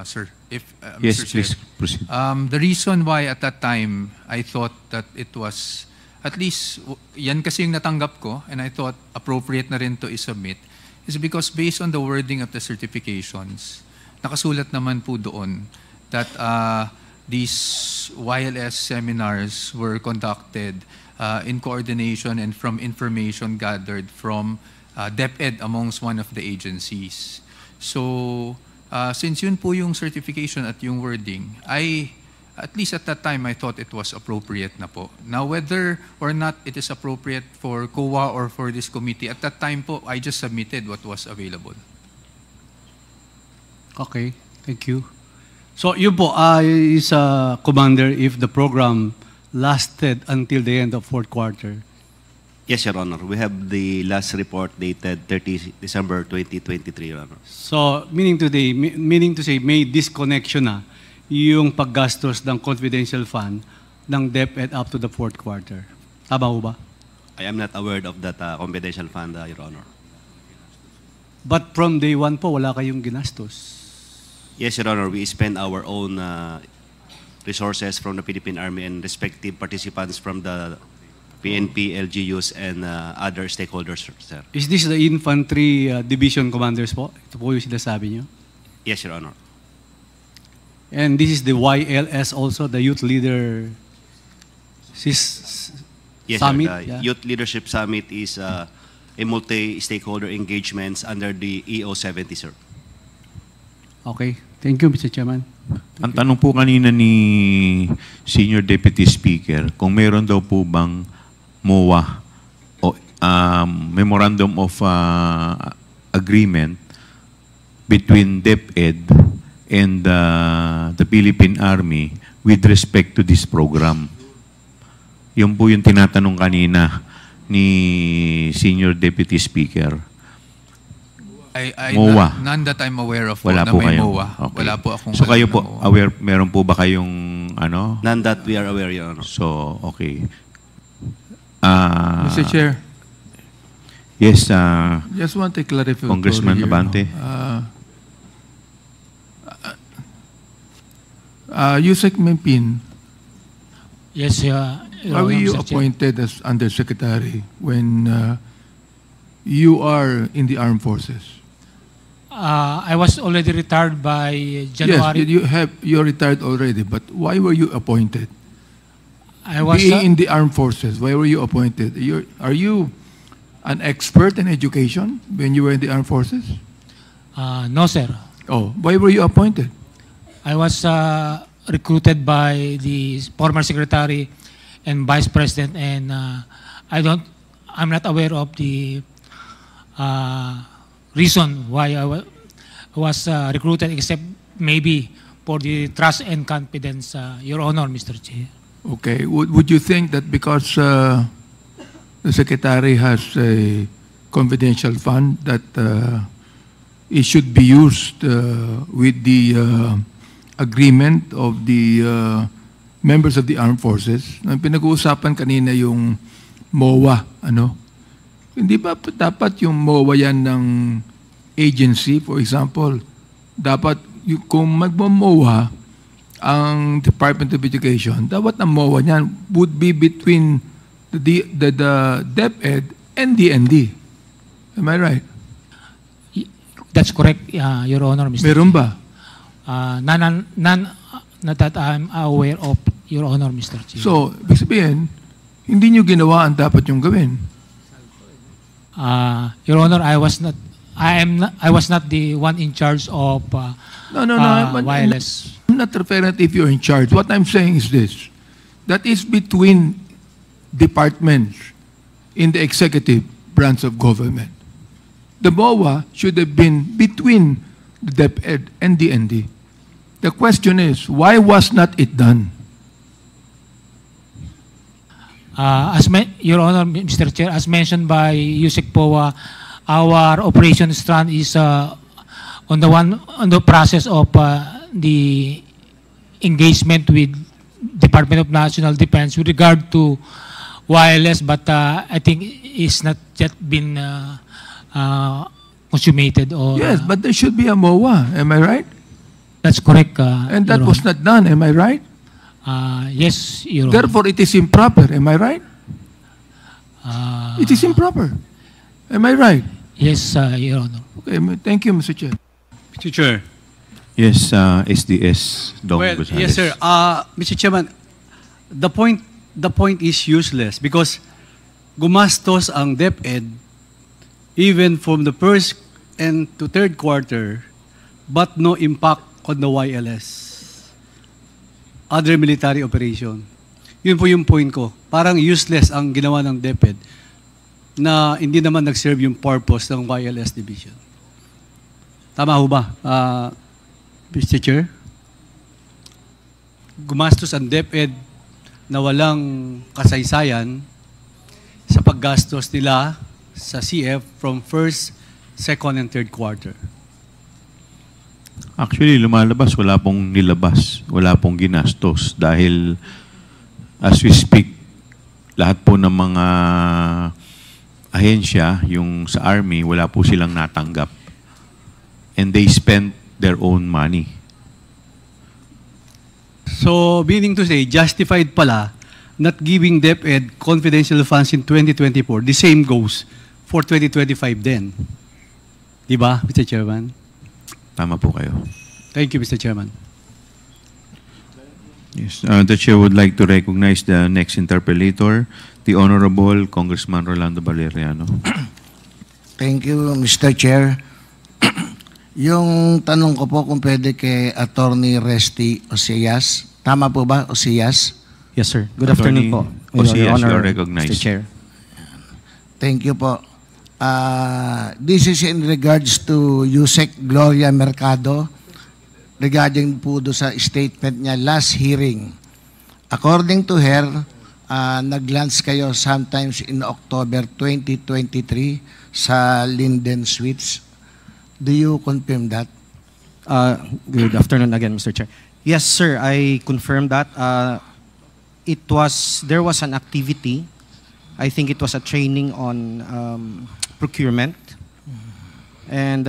sir, if Yes, Mr. please Chair, proceed. the reason why at that time I thought that it was, at least yan kasi yung natanggap ko and I thought appropriate na rin to isubmit, is because based on the wording of the certifications, nakasulat naman po doon that these YLS seminars were conducted in coordination and from information gathered from DepEd amongst one of the agencies. So, since yun po yung certification at yung wording, at least at that time, I thought it was appropriate na po. Now, whether or not it is appropriate for COA or for this committee, at that time po, I just submitted what was available. Okay, thank you. So, yun po, is Commander, if the program lasted until the end of fourth quarter? Yes, Your Honor. We have the last report dated 30 December 2023, Your Honor. So, meaning to say, may disconnection na yung paggastos ng confidential fund ng DepEd up to the fourth quarter. Tama ho ba? I am not aware of that confidential fund, Your Honor. But from day one po, wala kayong ginastos? Yes, Your Honor. We spend our own resources from the Philippine Army and respective participants from the PNP, LGUs, and other stakeholders, sir. Is this the infantry division commanders po? Ito po yung sinasabi niyo? Yes, Your Honor. And this is the YLS also, the Youth Leader Yes, Summit? Sir. The Youth Leadership Summit is a multi-stakeholder engagements under the EO70, sir. Okay. Thank you, Mr. Chairman. Ang tanong po kanina ni Senior Deputy Speaker, kung meron daw po bang MOA o Memorandum of Agreement between DepEd and the Philippine Army with respect to this program. Yun po yung tinatanong kanina ni Senior Deputy Speaker. MOA. None that I'm aware of. Wala po may kayo. MOA. Okay. Wala po akong so kayo po, MOA. aware, meron po ba kayong ano? None that we are aware, Your Honor. So, okay. Mr. Chair. Yes, Just want to clarify. Congressman here, Abante. Yusek Mempin, Yes, why were you appointed as Undersecretary when you are in the armed forces? I was already retired by January. Yes, you're retired already, but why were you appointed? I was Being in the armed forces, why were you appointed? Are you an expert in education when you were in the armed forces? No, sir. Oh, why were you appointed? I was recruited by the former secretary and vice president, and I'm not aware of the reason why I was recruited, except maybe for the trust and confidence, Your Honor, Mr. Chair. Okay. Would you think that because the secretary has a confidential fund that it should be used with the agreement of the members of the armed forces? Pinag-uusapan kanina yung MOA, ano? Hindi ba dapat yung MOA yan ng agency, for example, dapat kung magmo-MOA ang Department of Education, dapat ang MOA niyan would be between the DepEd and DND. Am I right? That's correct, Your Honor, Mr. Meron ba? None that I'm aware of, Your Honor, Mr. Chair. So, ibig sabihin, hindi nyo ginawa ang dapat yung gawin. Your Honor, I was not the one in charge of wireless. I'm not referring if you're in charge. What I'm saying is this: that is between departments in the executive branch of government. The MOA should have been between the DepEd and the ND. The question is, why was not it done? Your Honor, Mr. Chair, as mentioned by Yusek Poa, our operation strand is on the process of the engagement with Department of National Defense with regard to wireless, but I think it's not yet been consummated. Or, yes, but there should be a MOA. Am I right? That's correct. And that was not done. Am I right? Yes, Your Honor. Therefore, it is improper. Am I right? It is improper. Am I right? Yes, Your Honor. Okay, thank you, Mr. Chair. Mr. Chair. Yes, SDS, Dong Gonzales. Yes, sir. Mr. Chairman, the point is useless because gumastos ang DepEd even from the first and to third quarter, but no impact on the YLS. Other military operation. Yun po yung point ko. Parang useless ang ginawa ng DepEd na hindi naman nag-serve yung purpose ng YLS division. Tama ho ba, Mr. Chair? Gumastos ang DepEd na walang kasaysayan sa paggastos nila sa CF from first, second, and third quarter. Actually, lumalabas, wala pong nilabas, wala pong ginastos dahil as we speak, lahat po ng mga ahensya, yung sa Army, wala po silang natanggap. And they spent their own money. So, meaning to say, justified pala not giving DepEd confidential funds in 2024. The same goes for 2025 then. Diba, Mr. Chairman? Tama po kayo. Thank you, Mr. Chairman. Yes, the Chair would like to recognize the next interpellator, the Honorable Congressman Rolando Valeriano. Thank you, Mr. Chair. Yung tanong ko po kung pwede kay Attorney Resty Osias. Tama po ba, Osias? Yes, sir. Good afternoon po. Osias, you are recognized. Mr. Chair. Thank you po. This is in regards to Yusek Gloria Mercado regarding po do sa statement niya last hearing. According to her, nag-lunch kayo sometimes in October 2023 sa Linden Suites. Do you confirm that? Good afternoon again, Mr. Chair. Yes, sir. I confirm that. There was an activity. I think it was a training on procurement. And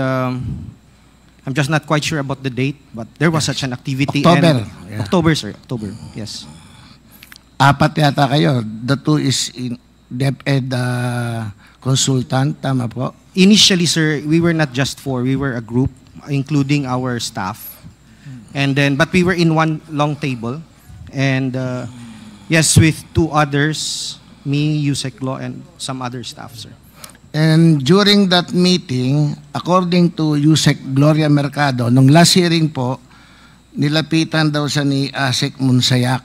I'm just not quite sure about the date, but there was such an activity. October. And October, sir. October, yes. Apat yata kayo. The two is in DepEd consultant, tama po? Initially, sir, we were not just four. We were a group, including our staff. And then, but we were in one long table. And yes, with two others, me, Yusek Law, and some other staff, sir. And during that meeting, according to Yusek Gloria Mercado, nung last hearing po, nilapitan daw siya ni Asik Munsayak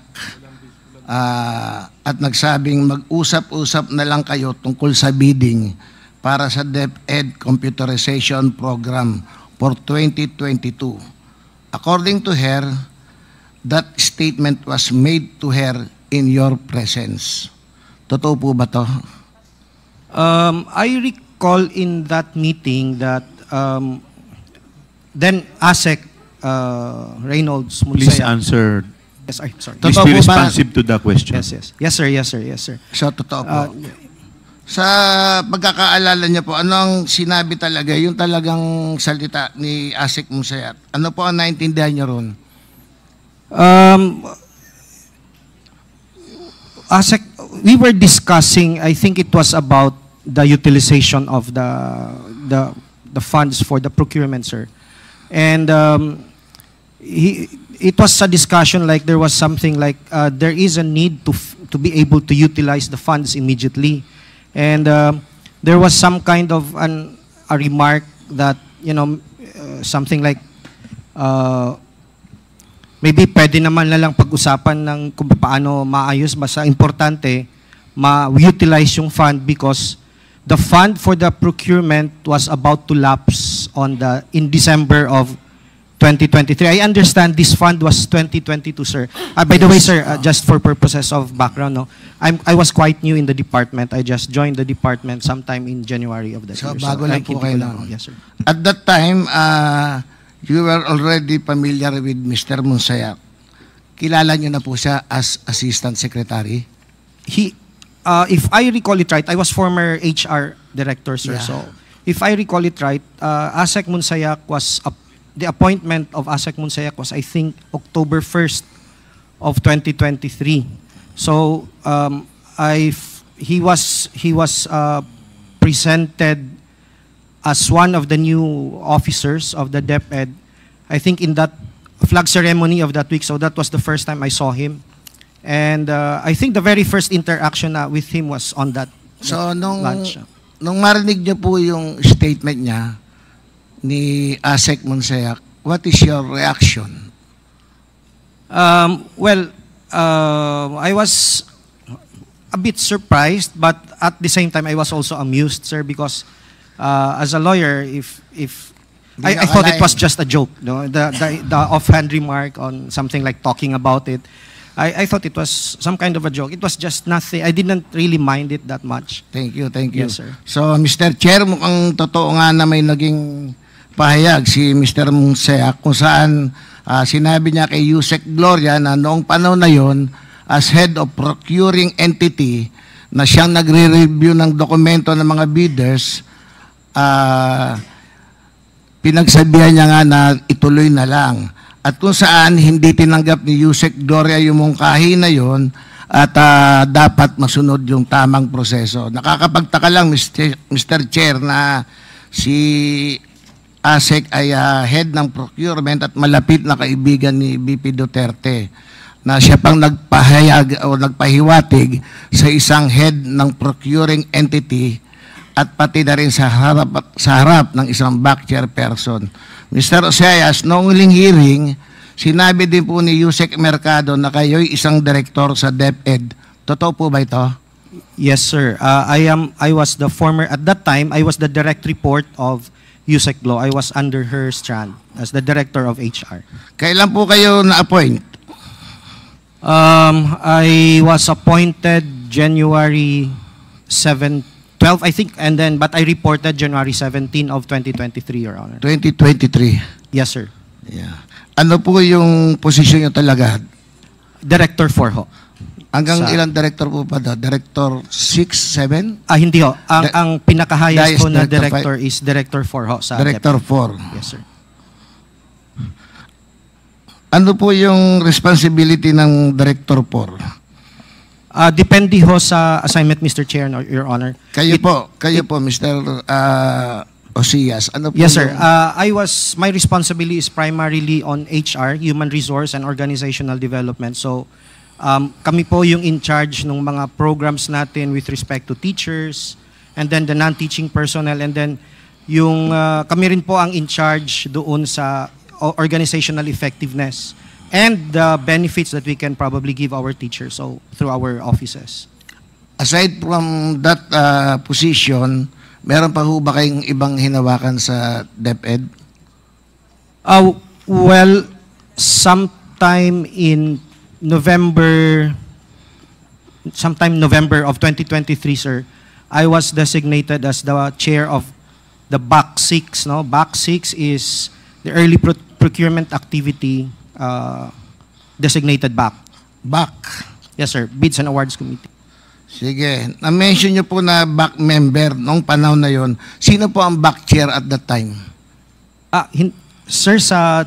at nagsabing mag-usap-usap na lang kayo tungkol sa bidding para sa DepEd Computerization Program for 2022. According to her, that statement was made to her in your presence. Totoo po ba to? I recall in that meeting that then ASEC Reynolds Munsaya. Please answer. Yes, sorry. Please be responsive to the question. Yes, yes. Yes, sir. Yes, sir. Yes, sir. So, totoo po. Sa pagkakaalala niyo po, anong sinabi talaga, yung talagang salita ni ASEC Munsaya? Ano po ang naintindihan niyo ron? ASEC, we were discussing, I think it was about the utilization of the funds for the procurement, sir. And it was a discussion like there was something like there is a need to be able to utilize the funds immediately. And there was some kind of a remark that, you know, something like, maybe pwede naman na lang pag-usapan ng kung paano maayos, basta importante, ma-utilize yung fund because the fund for the procurement was about to lapse in December of 2023. I understand this fund was 2022, sir. By the way, sir, just for purposes of background, no, I was quite new in the department. I just joined the department sometime in January of that year. Bago lang po kayo lang. Yes, sir. At that time, you were already familiar with Mr. Monsayak. Kilala niyo na po siya as Assistant Secretary? If I recall it right, I was former HR director, sir. Yeah. So, if I recall it right, ASEC Monsayak was the appointment of ASEC Monsayak was, I think, October 1st of 2023. So, he was presented as one of the new officers of the DepEd, I think in that flag ceremony of that week. So that was the first time I saw him. And I think the very first interaction with him was on that lunch. Nung marinig niyo po yung statement niya ni ASEC Monsayak, what is your reaction? Well, I was a bit surprised, but at the same time, I was also amused, sir, because as a lawyer, I thought it was just a joke, no? The offhand remark on something like talking about it. I thought it was some kind of a joke. It was just nothing. I didn't really mind it that much. Thank you, thank you. Yes, sir. So, Mr. Chair, mukhang totoo nga na may naging pahayag si Mr. Monsayak kung saan sinabi niya kay Yusek Gloria na noong panahon na yon, as head of procuring entity, na siyang nagre-review ng dokumento ng mga bidders, pinagsabihan niya nga na ituloy na lang. At kung saan hindi tinanggap ni Yusek Gloria yung mungkahi na yon at dapat masunod yung tamang proseso. Nakakapagtaka lang, Mr. Chair, na si ASEC ay head ng procurement at malapit na kaibigan ni BP Duterte, na siya pang nagpahayag o nagpahiwatig sa isang head ng procuring entity at pati na rin sa harap ng isang back chairperson. Mr. Oseas, noong huling hearing, sinabi din po ni Yusek Mercado na kayo'y isang director sa DepEd. Totoo po ba ito? Yes, sir. I was the former, at that time, I was the direct report of Yusek Glo. I was under her strand as the director of HR. Kailan po kayo na-appoint? I was appointed January 12, I think, and then, but I reported January 17 of 2023, Your Honor. 2023? Yes, sir. Yeah. Ano po yung posisyon niyo talaga? Director 4 ho. Hanggang ilang director po pa daw? Director 6, 7? Hindi ho. Ang pinaka-highest po na director is Director 4 ho. Sa Director 4? Yes, sir. Ano po yung responsibility ng Director 4? Depende ho sa assignment, Mr. Chair, Your Honor. Kayo po, Mr. Oseas. Ano po? Yes, sir. My responsibility is primarily on HR, Human Resource and Organizational Development. So, kami po yung in charge ng mga programs natin with respect to teachers, and then the non-teaching personnel, and then yung kami rin po ang in charge doon sa organizational effectiveness and the benefits that we can probably give our teachers through our offices. Aside from that position, meron pa ho ba kayong ibang hinawakan sa DepEd? Well, sometime November of 2023, sir, I was designated as the chair of the BAC 6. No? BAC 6 is the Early Procurement Activity designated BAC. BAC? Yes, sir. Bids and Awards Committee. Sige. Na-mention nyo po na BAC member noong panahon na yon. Sino po ang BAC chair at that time? Sir,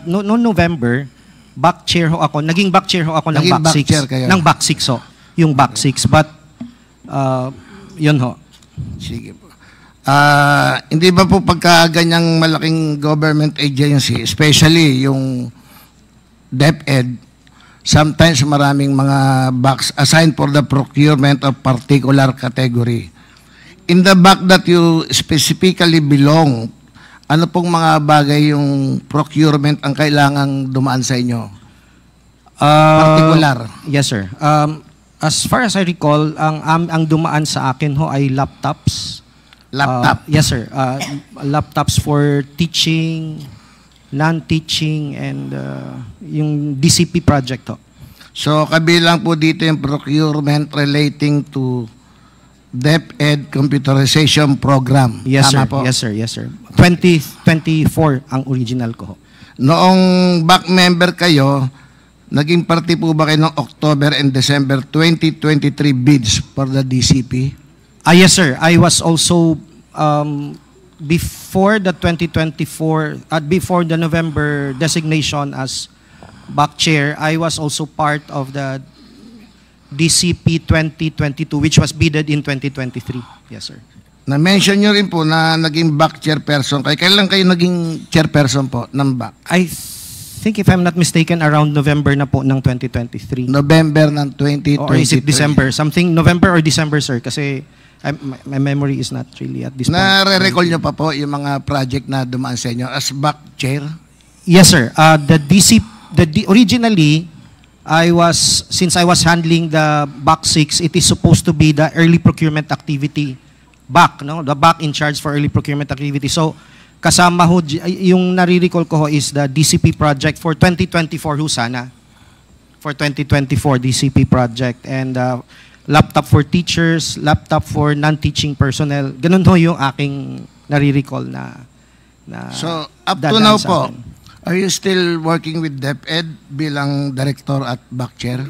noong November, BAC chair ho ako. Naging BAC chair ho ako ng BAC 6. Ng BAC 6 ho. Yung BAC 6. But, yun ho. Sige po. Hindi ba po pagka ganyang malaking government agency, especially yung DepEd, sometimes maraming mga box assigned for the procurement of particular category. in the back that you specifically belong, ano pong mga bagay yung procurement ang kailangang dumaan sa inyo? Particular. Yes, sir. As far as I recall, ang dumaan sa akin ho ay laptops. Laptop? Yes, sir. Laptops for teaching, non-teaching, and yung DCP project ho. So, kabilang po dito yung procurement relating to DepEd Computerization Program. Yes, Tama sir. po? Yes, sir. Yes, sir. 2024 ang original ko ho. Noong back member kayo, naging party po ba kayo ng October and December 2023 bids for the DCP? Yes, sir. I was also, before the 2024, before the November designation as back chair, I was also part of the DCP 2022, which was bidded in 2023. Yes, sir. Na-mention nyo rin po na naging back chairperson. Kailan kayo naging chairperson po ng back? I think if I'm not mistaken, around November na po ng 2023. November ng 2023. Or is it December? Something, November or December, sir. Kasi my memory is not really at this point. Na-recall nyo pa po yung mga project na dumaan sa inyo as back chair? Yes, sir. Originally, since I was handling the back 6, it is supposed to be the early procurement activity back, no? The back in charge for early procurement activity. So, kasama ho, yung nare-recall ko ho is the DCP project for 2024 ho sana. For 2024 DCP project. And laptop for teachers, laptop for non-teaching personnel. Ganun ho yung aking nare-recall na So, up to now po, are you still working with DepEd bilang director at back chair?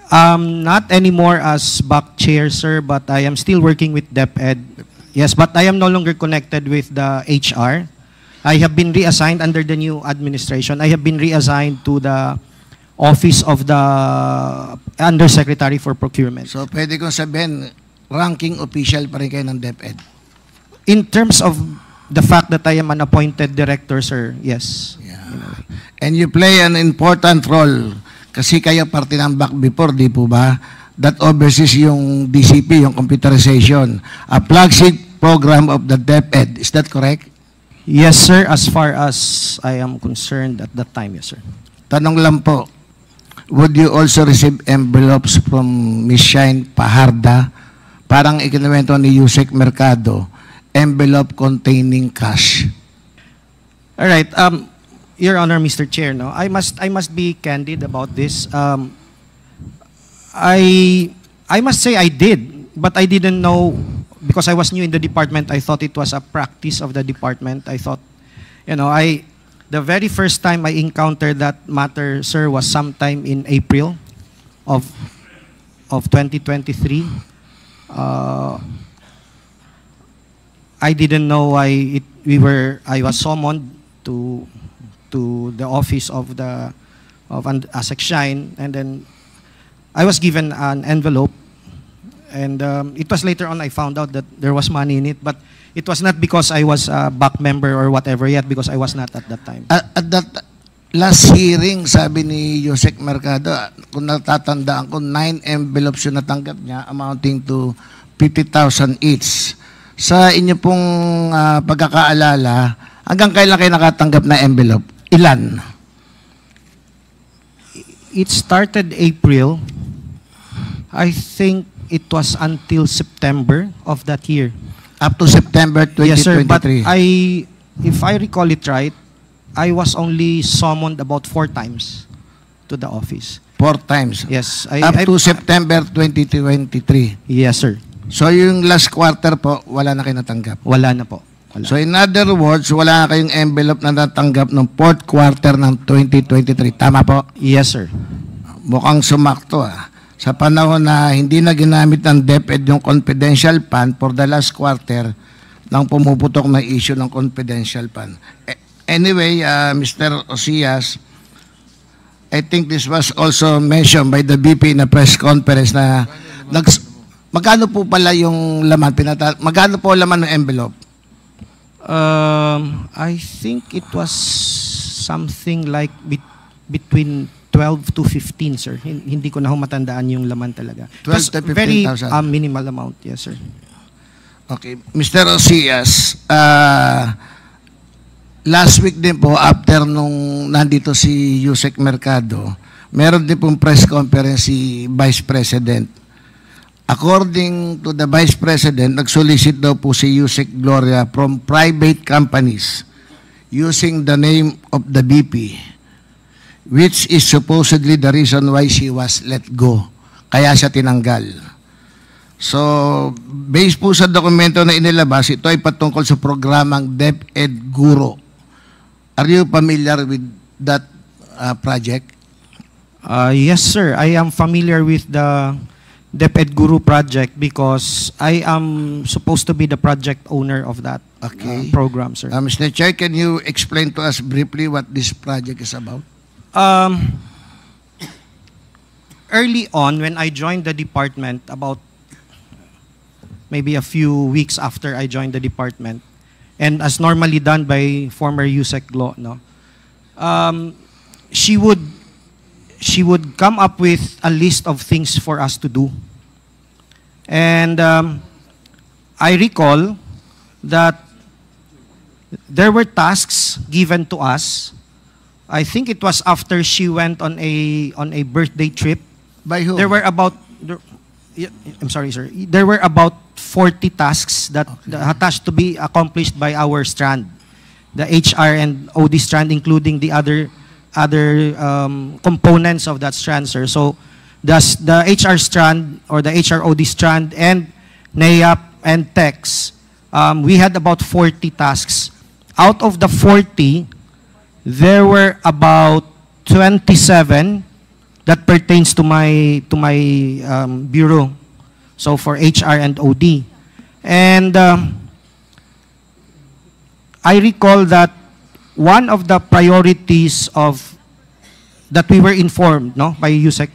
Not anymore as back chair, sir, but I am still working with DepEd. Yes, but I am no longer connected with the HR. I have been reassigned under the new administration. I have been reassigned to the office of the Undersecretary for Procurement. So, pwede kong sabihin, ranking official pa rin kayo ng DepEd? In terms of the fact that I am an appointed director, sir, yes. Yeah. And you play an important role kasi kayo parte ng back before, di po ba? That oversees yung DCP, yung computerization, a flagship program of the DepEd. Is that correct? Yes, sir. As far as I am concerned at that time, yes, sir. Tanong lang po, would you also receive envelopes from Ms. Shine Paharda? Parang ikinuwento ni Yusek Mercado, envelope containing cash. All right. Your Honor, Mr. Chair, no, I must be candid about this. I must say I did, but I didn't know because I was new in the department. I thought it was a practice of the department. I thought, the very first time I encountered that matter, sir, was sometime in April of 2023. I didn't know I was summoned to the office of ASEC Shine, and then I was given an envelope, and it was later on I found out that there was money in it, but it was not because I was a back member or whatever yet, because I was not at that time. At that last hearing, sabi ni Yusek Mercado, kung natatandaan ko, 9 envelopes yung natanggap niya, amounting to 50,000 each. Sa inyo pong pagkakaalala, hanggang kailan kayo nakatanggap na envelope? Ilan? It started April. I think it was until September of that year. Up to September 2023? Yes, sir. But if I recall it right, I was only summoned about 4 times to the office. 4 times? Yes. Up to September 2023? Yes, sir. So yung last quarter po, wala na kayo natanggap? Wala na po. Wala. So in other words, wala na kayong envelope na natanggap ng 4th quarter ng 2023. Tama po? Yes, sir. Mukhang sumakto Sa panahon na hindi na ginamit ng DepEd yung confidential fund for the last quarter nang pumuputok na issue ng confidential fund. Anyway, Mr. Osias, I think this was also mentioned by the VP in a press conference na magkano po pala yung laman? Magkano po laman ng envelope? I think it was something like between 12 to 15, sir. Hindi ko na matandaan yung laman talaga. 12 to 15,000. Very minimal amount, yes, sir. Okay. Mr. Osias, last week din po, after nung nandito si Yusek Mercado, meron din pong press conference si Vice President. According to the Vice President, nag-solicit daw po si Yusek Gloria from private companies using the name of the VP, which is supposedly the reason why she was let go. Kaya siya tinanggal. So, based po sa dokumento na inilabas, ito ay patungkol sa programang DepEd Guro. Are you familiar with that project? Yes, sir. I am familiar with the DepEd Guru project because I am supposed to be the project owner of that program, sir. Mr. Chair, can you explain to us briefly what this project is about? Early on, when I joined the department, about maybe a few weeks after I joined the department, and as normally done by former Yusek Glo, no, she would come up with a list of things for us to do. And I recall that there were tasks given to us. I think it was after she went on a birthday trip. By whom? There were about, I'm sorry, sir. There were about 40 tasks that had to be accomplished by our strand, the HR and OD strand, including the other components of that strand, sir. So the HR strand or the HR OD strand and NAYAP and TEX, we had about 40 tasks. Out of the 40, there were about 27 that pertains to my bureau. So for HR and OD. And I recall that one of the priorities that we were informed, no, by Yusek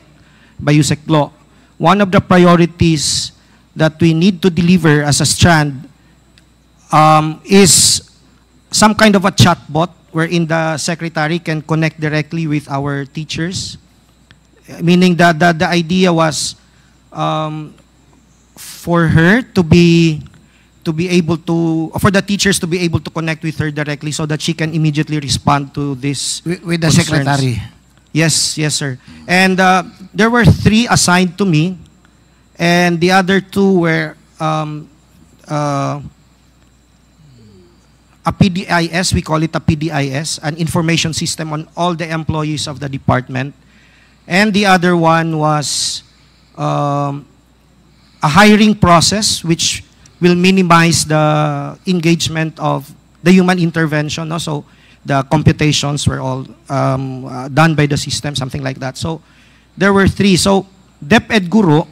Law, one of the priorities that we need to deliver as a strand is some kind of a chatbot wherein the secretary can connect directly with our teachers. Meaning that the idea was for her to be able to, for the teachers to be able to connect with her directly so that she can immediately respond to this with the secretary. Yes, sir. And there were 3 assigned to me, and the other 2 were a PDIS, we call it a PDIS, an information system on all the employees of the department. And the other one was a hiring process which will minimize the engagement of the human intervention. No? So the computations were all done by the system, something like that. So there were 3. So DepEd Guru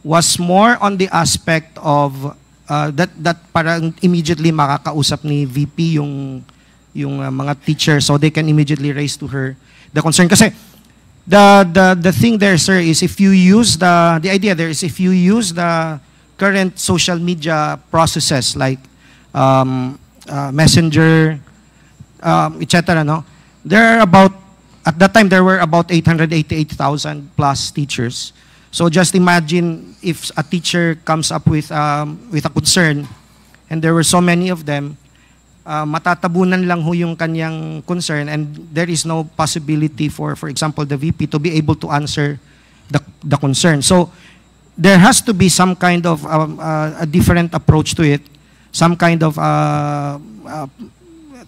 was more on the aspect of that parang immediately makakausap ni VP yung mga teachers so they can immediately raise to her the concern. Kasi the thing there, sir, is if you use the idea there is if you use the current social media processes like Messenger, etc. No, there are about, at that time there were about 888,000 plus teachers. So just imagine if a teacher comes up with a concern, and there were so many of them, matatabunan lang ho yung kanyang concern, and there is no possibility for example, the VP to be able to answer the concern. So there has to be some kind of a different approach to it, some kind of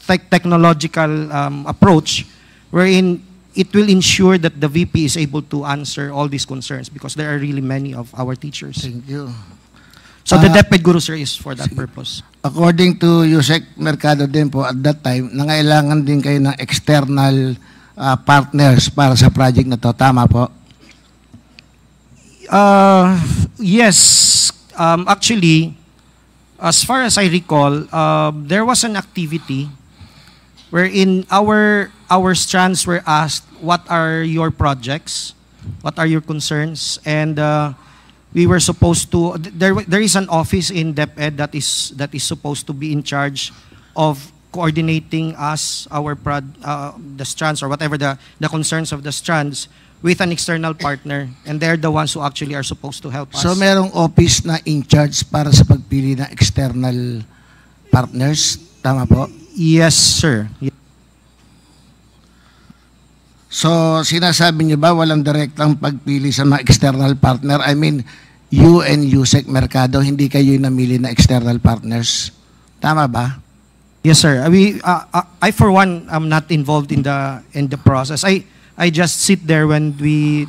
technological approach wherein it will ensure that the VP is able to answer all these concerns because there are really many of our teachers. Thank you. So the DepEd Guru, sir, is for that purpose. According to Yusek Mercado din po, at that time, nangailangan din kayo ng external partners para sa project na to. Tama po? Yes. Actually, as far as I recall, there was an activity wherein our strands were asked, what are your projects? What are your concerns? And we were supposed to, there is an office in DepEd that is supposed to be in charge of coordinating us, the strands, or whatever the concerns of the strands with an external partner, and they're the ones who actually are supposed to help us. So merong office na in charge para sa pagpili ng external partners, tama po? Yes, sir. So sinasabi niyo ba walang direktang pagpili sa mga external partner? I mean, you and Yusek Mercado, hindi kayo yung namili na external partners. Tama ba? Yes, sir. I for one, am not involved in the process. I just sit there when we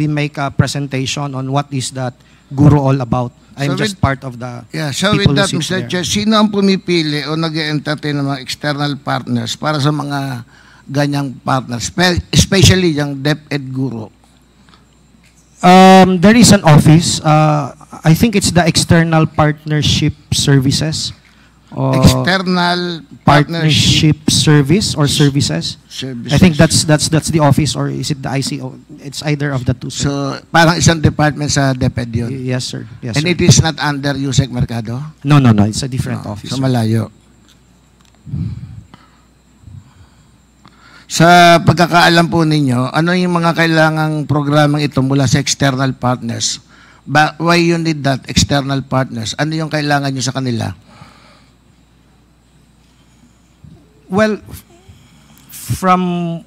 make a presentation on what is that guru all about. I'm just part of the so people with that, who sit Mr. there. Chair, sino ang pumipili o nag-entertain ng mga external partners para sa mga ganyang partners, especially yung DepEd guru? There is an office. I think it's the External Partnership Services. External Partnership Service or Services. Services. I think that's the office, or is it the ICO? It's either of the two, sir. So parang isang department sa DepEd yun? Yes, sir. Yes, And sir. it is not under Yusek Mercado? No. It's a different office. So sir. malayo. Sa pagkakaalam po ninyo, ano yung mga kailangang programang ito mula sa external partners? Why you need that external partners? Ano yung kailangan nyo sa kanila? Well, from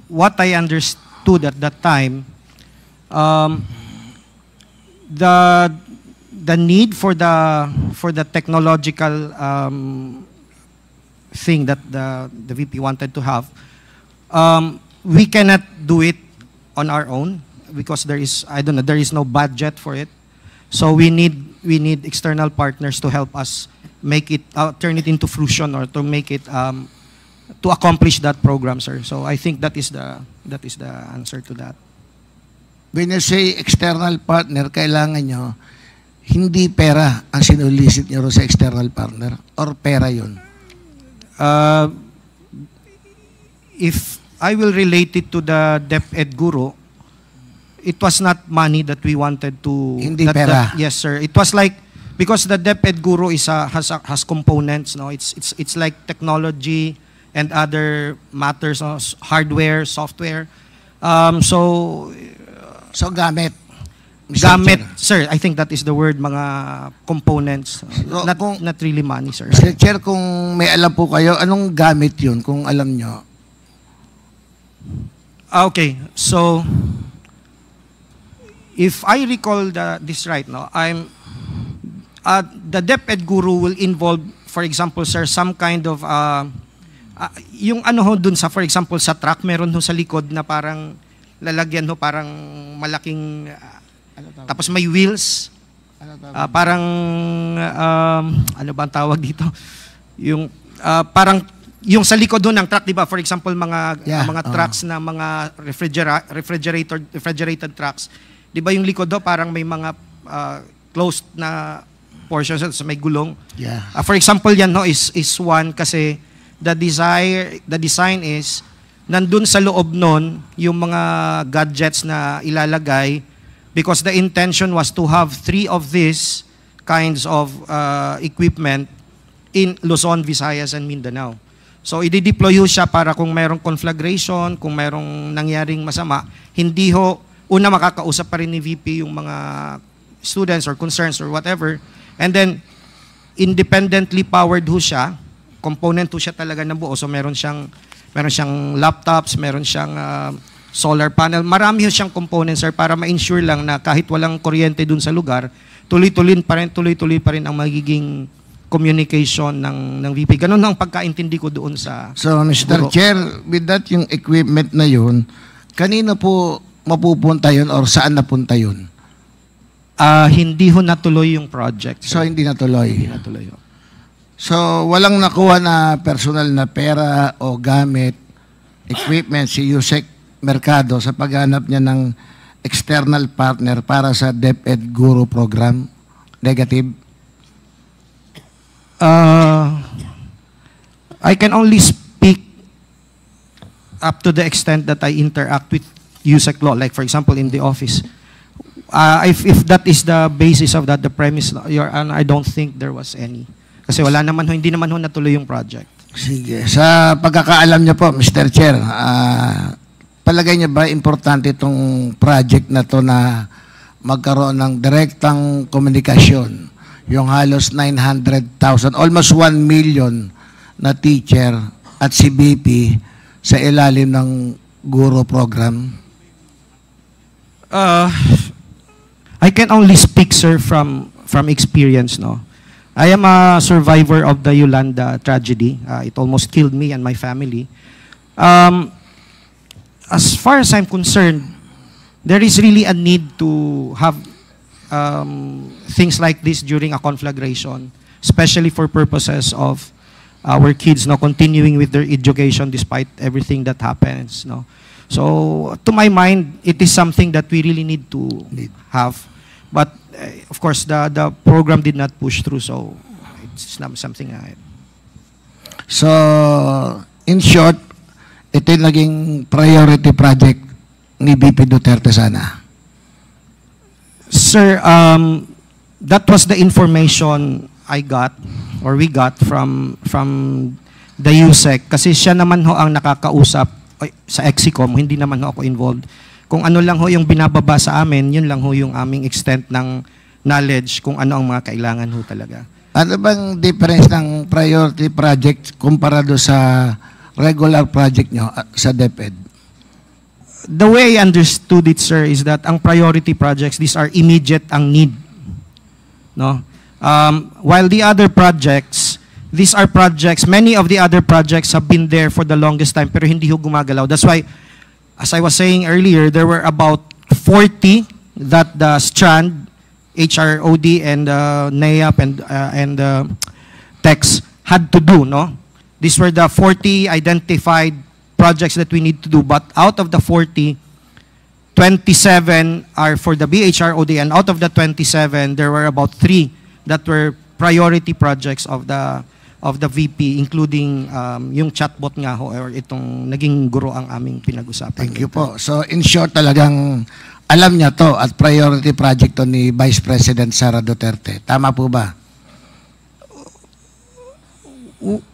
what I understood at that time, the need for the technological thing that the VP wanted to have, we cannot do it on our own because there is no budget for it. So we need external partners to help us make it turn it into fruition, or to make it to accomplish that program, sir. So I think that is the answer to that. When you say external partner, kailangan nyo, hindi pera ang sinulisit nyo sa external partner, or pera yun? If I will relate it to the DepEd guru, it was not money that we wanted to. Hindi pera. Yes, sir. It was like, because the DepEd guru has components, no? It's like technology and other matters, no? Hardware, software. So gamit. Gamit, sir. I think that is the word, mga components. Not really money, sir. Mr. Chair, kung may alam po kayo, anong gamit yun, kung alam nyo? Okay, so if I recall this right, no, the DepEd guru will involve, for example, sir, some kind of yung ano ho dun sa, for example, sa truck, meron ho sa likod na parang lalagyan ho, parang malaking tapos may wheels, parang ano ba ang tawag dito, yung parang yung sa likod doon ng truck, di ba? For example, mga trucks na mga refrigerated trucks, di ba yung likod do parang may mga closed na portions, so may gulong. For example, yan no is one, kasi the design is nandun sa loob nun yung mga gadgets na ilalagay, because the intention was to have 3 of these kinds of equipment in Luzon, Visayas, and Mindanao. So i-deploy siya para kung mayroong conflagration, kung mayroong nangyaring masama, hindi ho, una makakausap pa rin ni VP yung mga students or concerns or whatever, and then independently powered ho siya, component ho siya talaga ng buo. So meron siyang laptops, meron siyang solar panel, marami ho siyang components, sir, para ma-ensure lang na kahit walang kuryente dun sa lugar, tuloy-tuloy pa rin ang magiging communication ng VP. Ganun ang pagkaintindi ko doon sa... So, Mr. Chair, with that, yung equipment na yun, kanina po mapupunta yun or saan napunta yun? Hindi ho natuloy yung project, sir. So, hindi natuloy? Hindi natuloy ho. So, walang nakuha na personal na pera o gamit, equipment si Yusek Mercado sa paghanap niya ng external partner para sa DepEd Guru program? Negative? I can only speak up to the extent that I interact with USEC law, like for example in the office. If that is the basis of that, the premise, Your Honor, I don't think there was any. Kasi hindi naman natuloy yung project. Sige. Sa pagkakaalam niyo po, Mr. Chair, palagay niya ba importante itong project na to na magkaroon ng direktang komunikasyon? Yung halos 900,000, almost 1 million na teacher at si BP sa ilalim ng Guro program? I can only speak, sir, from experience, no. I am a survivor of the Yolanda tragedy. It almost killed me and my family. As far as I'm concerned, there is really a need to have things like this during a conflagration, especially for purposes of our kids, no, continuing with their education despite everything that happens, no. So, to my mind, it is something that we really need to have. But, of course, the program did not push through, so it's not something. So, in short, ito yung naging priority project ni BP Duterte sana? Sir, that was the information I got or we got from the USEC. Kasi siya naman ho ang nakakausap sa EXICOM, hindi naman ho ako involved. Kung ano lang ho yung binababa sa amin, yun lang ho yung aming extent ng knowledge kung ano ang mga kailangan ho talaga. Ano bang difference ng priority project komparado sa regular project nyo sa DepEd? The way I understood it, sir, is that ang priority projects, these are immediate ang need. No? While the other projects, these are projects, many of the other projects have been there for the longest time pero hindi ho gumagalaw. That's why, as I was saying earlier, there were about 40 that the Strand, HROD, and NAIAP and TEX had to do, no? These were the 40 identified projects that we need to do, but out of the 40, 27 are for the BHROD, and out of the 27, there were about 3 that were priority projects of the VP, including yung chatbot nga ho, or itong naging guro ang aming pinag-usapan. Thank you po. So in short, talagang alam niya to at priority project to ni Vice President Sara Duterte. Tama po ba?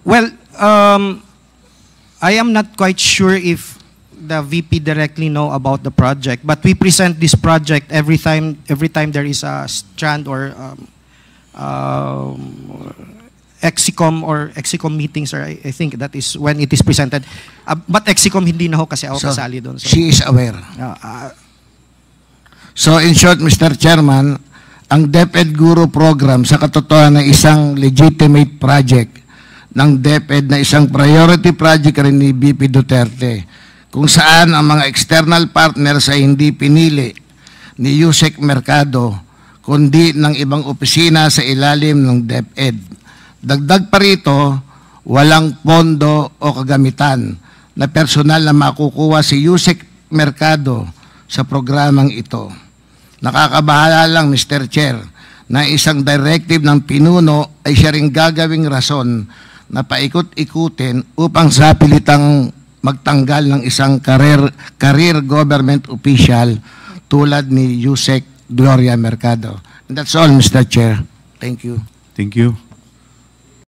Well, I am not quite sure if the VP directly know about the project, but we present this project every time there is a Strand or EXICOM meetings, or I think that is when it is presented. But EXICOM hindi na ho kasi ako kasali doon. So, she is aware. So in short, Mr. Chairman, ang DepEd Guro program sa katotohanan ay isang legitimate project ng DepEd na isang priority project rin ni BP Duterte, kung saan ang mga external partners ay hindi pinili ni USEC Mercado kundi ng ibang opisina sa ilalim ng DepEd. Dagdag pa rito, walang pondo o kagamitan na personal na makukuha si USEC Mercado sa programang ito. Nakakabahala lang, Mr. Chair, na isang directive ng pinuno ay siya ring gagawing rason na paikot-ikutin upang sapilitang magtanggal ng isang career government official tulad ni USEC Gloria Mercado. And that's all, Mr. Chair. Thank you. Thank you.